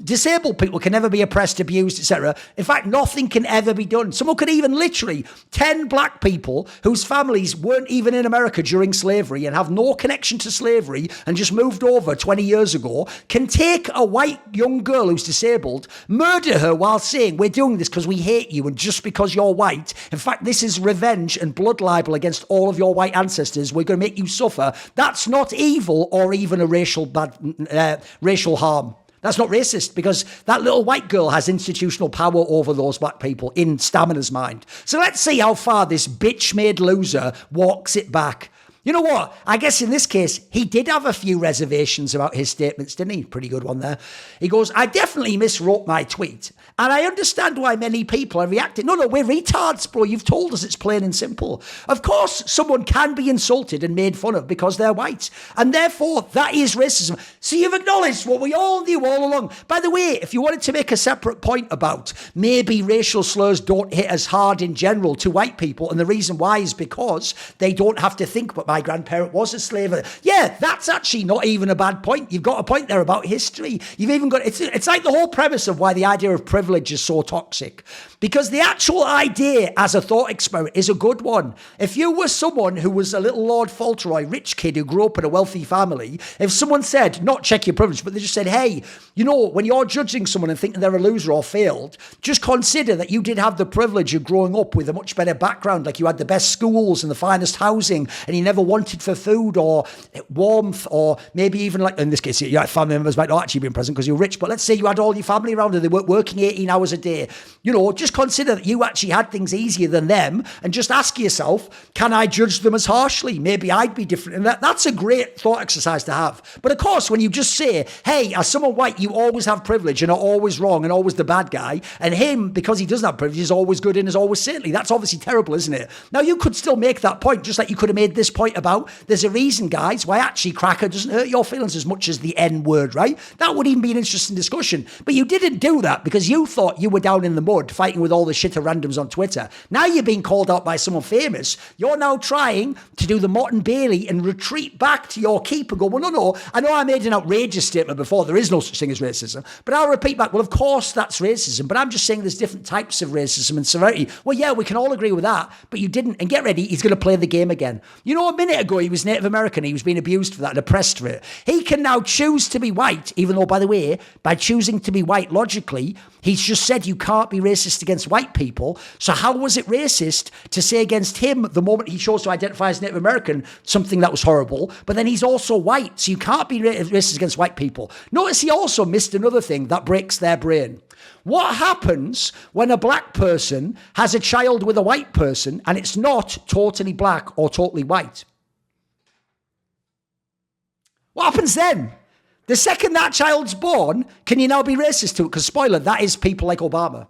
Disabled people can never be oppressed, abused, etc. In fact, nothing can ever be done. Someone could even literally 10 black people whose families weren't even in America during slavery and have no connection to slavery and just moved over 20 years ago can take a white young girl who's disabled, murder her while saying, we're doing this because we hate you and just because you're white. In fact, this is revenge and blood libel against all of your white ancestors. We're going to make you suffer. That's not evil or even a racial harm. That's not racist because that little white girl has institutional power over those black people in Stamina's mind. So let's see how far this bitch-made loser walks it back. You know what? I guess in this case, he did have a few reservations about his statements, didn't he? Pretty good one there. He goes, I definitely miswrote my tweet. And I understand why many people are reacting. No, we're retards, bro. You've told us it's plain and simple. Of course, someone can be insulted and made fun of because they're white. And therefore, that is racism. So you've acknowledged what we all knew all along. By the way, if you wanted to make a separate point about maybe racial slurs don't hit as hard in general to white people, and the reason why is because they don't have to think, but my grandparent was a slave. Yeah, that's actually not even a bad point. You've got a point there about history. You've even got, it's like the whole premise of why the idea of privilege is so toxic. Because the actual idea as a thought experiment is a good one. If you were someone who was a little Lord Fauntleroy rich kid who grew up in a wealthy family, if someone said, not check your privilege, but they just said, hey, you know, when you're judging someone and thinking they're a loser or failed, just consider that you did have the privilege of growing up with a much better background, like you had the best schools and the finest housing, and you never wanted for food or warmth, or maybe even like, in this case, your family members might not actually be present because you're rich, but let's say you had all your family around and they weren't working 18 hours a day. You know, just consider that you actually had things easier than them, and just ask yourself, can I judge them as harshly? Maybe I'd be different. And that's a great thought exercise to have. But of course, when you just say, hey, as someone white, you always have privilege and are always wrong and always the bad guy, and him, because he doesn't have privilege, is always good and is always saintly. That's obviously terrible, isn't it? Now, you could still make that point, just like you could have made this point about, there's a reason, guys, why actually cracker doesn't hurt your feelings as much as the N word, right? That would even be an interesting discussion. But you didn't do that because you thought you were down in the mud fighting with all the shit of randoms on Twitter. Now you're being called out by someone famous. You're now trying to do the Martin Bailey and retreat back to your keep and go, well, no, I know I made an outrageous statement before. There is no such thing as racism. But I'll repeat back, well, of course that's racism. But I'm just saying there's different types of racism and severity. Well, yeah, we can all agree with that. But you didn't. And get ready, he's going to play the game again. You know, a minute ago, he was Native American. He was being abused for that and oppressed for it. He can now choose to be white, even though, by the way, by choosing to be white, logically, he's just said you can't be racist against white people. So how was it racist to say against him the moment he chose to identify as Native American something that was horrible? But then he's also white, so you can't be racist against white people. Notice he also missed another thing that breaks their brain. What happens when a black person has a child with a white person and it's not totally black or totally white? What happens then? The second that child's born, can you now be racist to it? Because spoiler, that is people like Obama.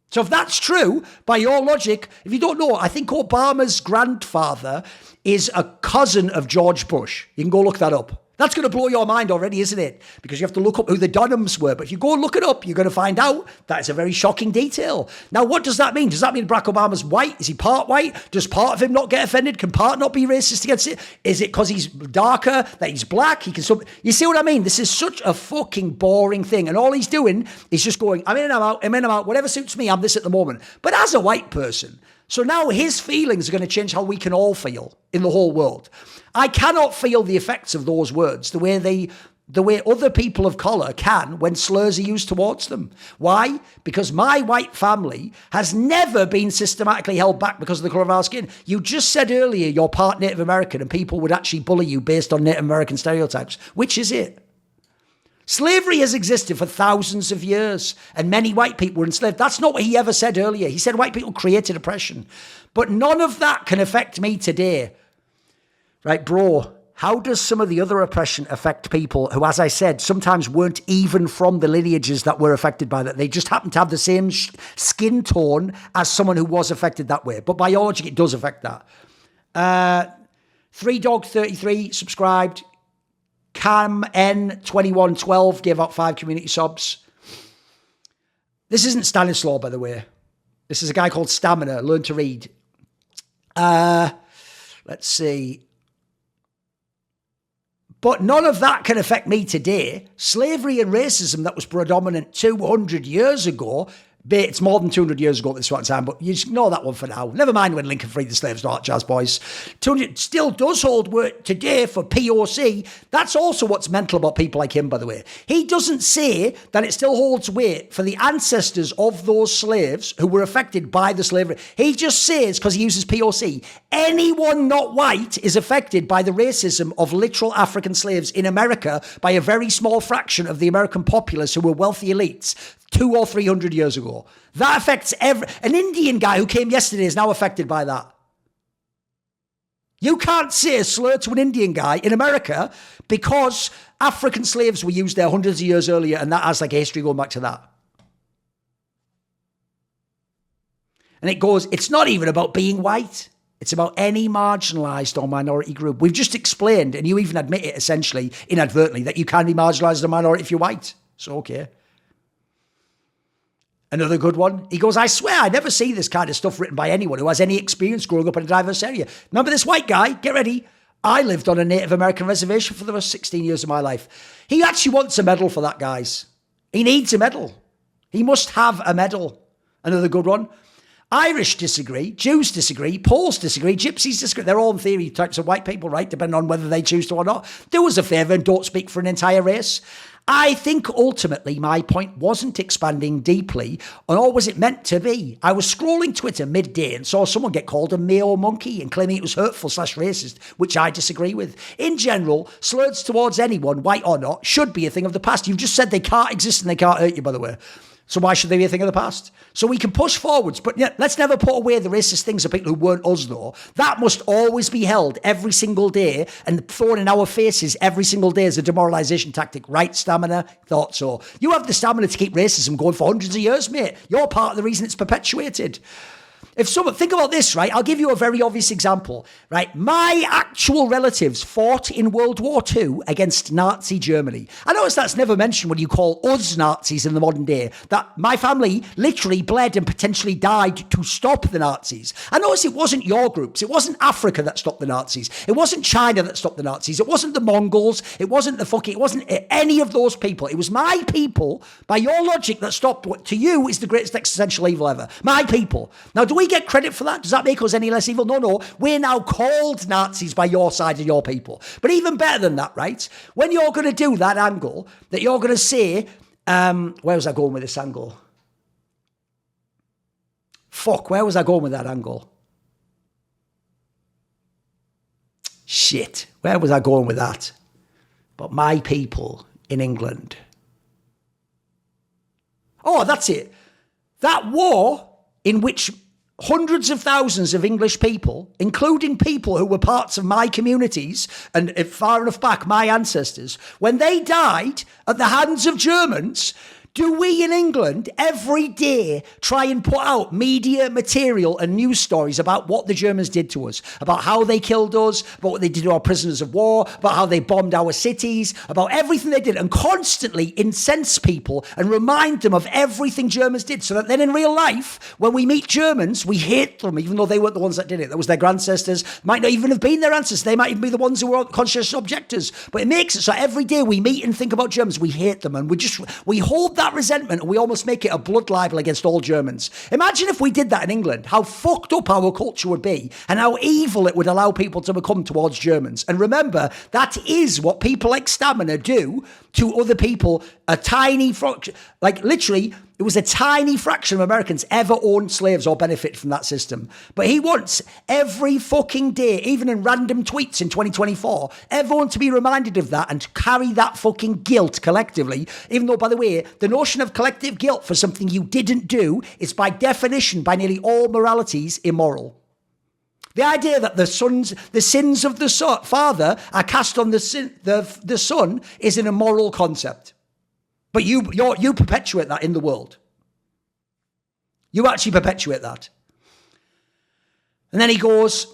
So if that's true, by your logic, if you don't know, I think Obama's grandfather is a cousin of George Bush. You can go look that up. That's going to blow your mind already, isn't it? Because you have to look up who the Dunhams were. But if you go and look it up, you're going to find out that it's a very shocking detail. Now, what does that mean? Does that mean Barack Obama's white? Is he part white? Does part of him not get offended? Can part not be racist against it? Is it because he's darker, that he's black? He can. You see what I mean? This is such a fucking boring thing. And all he's doing is just going, I'm in and I'm out, I'm in and I'm out. Whatever suits me, I'm this at the moment. But as a white person, so now his feelings are going to change how we can all feel in the whole world. I cannot feel the effects of those words the way other people of colour can when slurs are used towards them. Why? Because my white family has never been systematically held back because of the colour of our skin. You just said earlier you're part Native American and people would actually bully you based on Native American stereotypes. Which is it? Slavery has existed for thousands of years and many white people were enslaved. That's not what he ever said earlier. He said white people created oppression. But none of that can affect me today. Right, bro, how does some of the other oppression affect people who, as I said, sometimes weren't even from the lineages that were affected by that? They just happen to have the same skin tone as someone who was affected that way. But by logic, it does affect that. 3Dog33 subscribed. Cam N2112 gave out 5 community subs. This isn't Stanislaw, by the way. This is a guy called Stamina. Learn to read. Let's see. But none of that can affect me today. Slavery and racism that was predominant 200 years ago, it's more than 200 years ago at this point in time, but you just ignore that one for now. Never mind when Lincoln freed the slaves, not jazz boys. 200 still does hold work today for POC. That's also what's mental about people like him, by the way. He doesn't say that it still holds weight for the ancestors of those slaves who were affected by the slavery. He just says, because he uses POC, anyone not white is affected by the racism of literal African slaves in America by a very small fraction of the American populace who were wealthy elites 200 or 300 years ago. That affects an Indian guy who came yesterday is now affected by that. You can't say a slur to an Indian guy in America because African slaves were used there hundreds of years earlier, and that has like a history going back to that. And it goes, it's not even about being white. It's about any marginalised or minority group. We've just explained, and you even admit it essentially, inadvertently, that you can be marginalised as a minority if you're white. So, okay. Another good one. He goes, I swear I never see this kind of stuff written by anyone who has any experience growing up in a diverse area. Remember this white guy? Get ready. I lived on a Native American reservation for the first 16 years of my life. He actually wants a medal for that, guys. He needs a medal. He must have a medal. Another good one. Irish disagree, Jews disagree, Poles disagree, Gypsies disagree. They're all in theory types of white people, right? Depending on whether they choose to or not. Do us a favour and don't speak for an entire race. I think ultimately my point wasn't expanding deeply, nor was it meant to be. I was scrolling Twitter midday and saw someone get called a Mayo monkey and claiming it was hurtful / racist, which I disagree with. In general, slurs towards anyone, white or not, should be a thing of the past. You've just said they can't exist and they can't hurt you, by the way. So why should they be a thing of the past? So we can push forwards, but yeah, let's never put away the racist things of people who weren't us, though. That must always be held every single day and thrown in our faces every single day as a demoralisation tactic. Right, Stamina? Thought so. You have the stamina to keep racism going for hundreds of years, mate. You're part of the reason it's perpetuated. If someone, think about this, right? I'll give you a very obvious example, right? My actual relatives fought in World War II against Nazi Germany. I notice that's never mentioned when you call us Nazis in the modern day, that my family literally bled and potentially died to stop the Nazis. I notice it wasn't your groups. It wasn't Africa that stopped the Nazis. It wasn't China that stopped the Nazis. It wasn't the Mongols. It wasn't it wasn't any of those people. It was my people, by your logic, that stopped what to you is the greatest existential evil ever. My people. Now, do we get credit for that? Does that make us any less evil? No. We're now called Nazis by your side and your people. But even better than that, right? When you're going to do that angle, that you're going to say, where was I going with this angle? Where was I going with that angle? Shit, where was I going with that? But my people in England. Oh, that's it. That war in which hundreds of thousands of English people, including people who were parts of my communities and far enough back, my ancestors, when they died at the hands of Germans, do we in England every day try and put out media material and news stories about what the Germans did to us, about how they killed us, about what they did to our prisoners of war, about how they bombed our cities, about everything they did, and constantly incense people and remind them of everything Germans did, so that then in real life, when we meet Germans, we hate them, even though they weren't the ones that did it. That was their ancestors, might not even have been their ancestors. They might even be the ones who were conscious objectors. But it makes it so every day we meet and think about Germans, we hate them, and we hold that resentment and we almost make it a blood libel against all Germans. Imagine if we did that in England, how fucked up our culture would be and how evil it would allow people to become towards Germans. And remember, that is what people like Stamina do to other people. A tiny fraction, like literally, it was a tiny fraction of Americans ever owned slaves or benefited from that system. But he wants every fucking day, even in random tweets in 2024, everyone to be reminded of that and carry that fucking guilt collectively. Even though, by the way, the notion of collective guilt for something you didn't do is by definition, by nearly all moralities, immoral. The idea that the sins of the father are cast on the son is an immoral concept. But you perpetuate that in the world. You actually perpetuate that. And then he goes,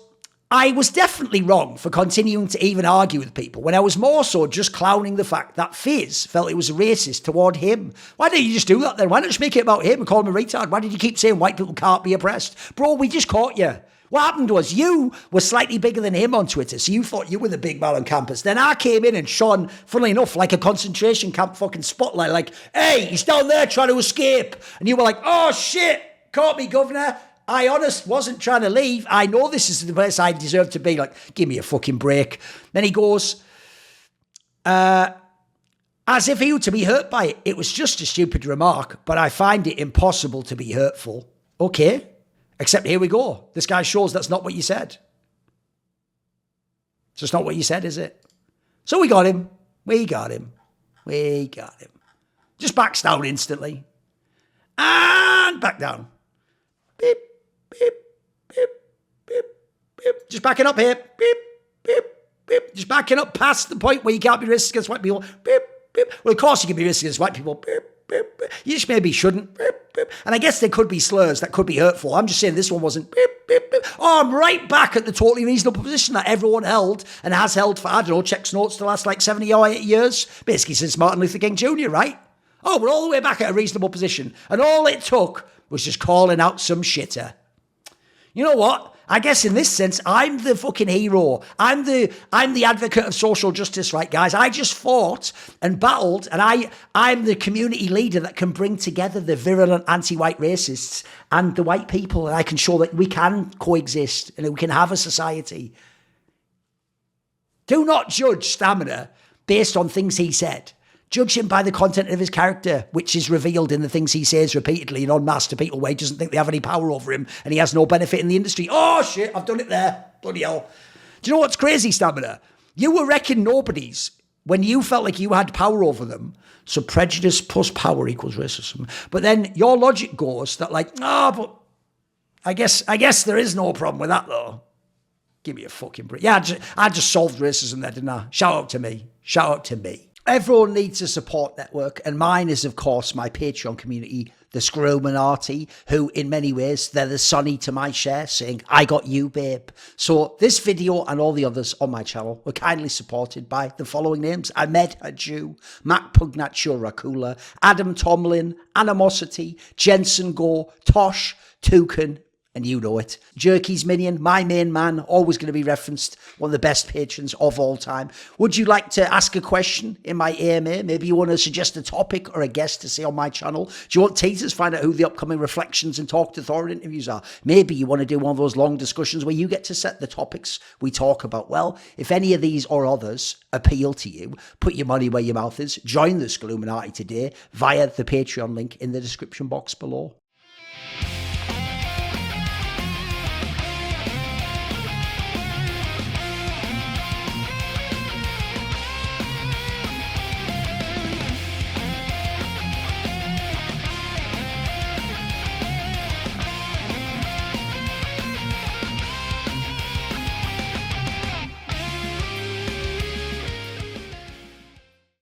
I was definitely wrong for continuing to even argue with people when I was more so just clowning the fact that Fizz felt it was racist toward him. Why didn't you just do that then? Why not just make it about him and call him a retard? Why did you keep saying white people can't be oppressed? Bro, we just caught you. What happened was you were slightly bigger than him on Twitter, so you thought you were the big man on campus. Then I came in and shone, funnily enough, like a concentration camp fucking spotlight, like, hey, he's down there trying to escape. And you were like, oh shit, caught me, governor. I wasn't trying to leave. I know this is the place I deserve to be. Like, give me a fucking break. Then he goes, as if he were to be hurt by it. It was just a stupid remark, but I find it impossible to be hurtful. Okay. Except here we go. This guy shows that's not what you said. It's just not what you said, is it? So we got him. Just backs down instantly. And back down. Beep, beep, beep, beep, beep. Just backing up here. Beep, beep, beep. Just backing up past the point where you can't be racist against white people. Beep, beep. Well, of course you can be racist against white people. Beep, beep, beep. You just maybe shouldn't. Beep, beep. And I guess there could be slurs that could be hurtful. I'm just saying this one wasn't. Beep, beep, beep. Oh, I'm right back at the totally reasonable position that everyone held and has held for, I don't know, checks notes the last like 70 or 80 years. Basically since Martin Luther King Jr., right? Oh, we're all the way back at a reasonable position. And all it took was just calling out some shitter. You know what? I guess in this sense, I'm the fucking hero. I'm the advocate of social justice, right, guys? I just fought and battled, and I'm the community leader that can bring together the virulent anti-white racists and the white people, and I can show that we can coexist and we can have a society. Do not judge Stamina based on things he said. Judge him by the content of his character, which is revealed in the things he says repeatedly and en masse to people where he doesn't think they have any power over him and he has no benefit in the industry. Oh, shit, I've done it there. Bloody hell. Do you know what's crazy, Stamina? You were wrecking nobodies when you felt like you had power over them. So prejudice plus power equals racism. But then your logic goes that like, but I guess there is no problem with that, though. Give me a fucking break. Yeah, I just solved racism there, didn't I? Shout out to me. Shout out to me. Everyone needs a support network, and mine is, of course, my Patreon community, the Scrominati, who, in many ways, they're the Sonny to my Cher, saying, I got you, babe. So this video and all the others on my channel were kindly supported by the following names: Ahmed Hadjou, Mac Pugnatio Rajcula, Adam Tomlin, Animosity, Jensen Goh, Tosh, Tooorin, and you know it. Jerky's Minion, my main man, always going to be referenced, one of the best patrons of all time. Would you like to ask a question in my AMA? Maybe you want to suggest a topic or a guest to say on my channel? Do you want teasers? Find out who the upcoming Reflections and Talk to Thorin interviews are. Maybe you want to do one of those long discussions where you get to set the topics we talk about. Well, if any of these or others appeal to you, put your money where your mouth is. Join the Scluminati today via the Patreon link in the description box below.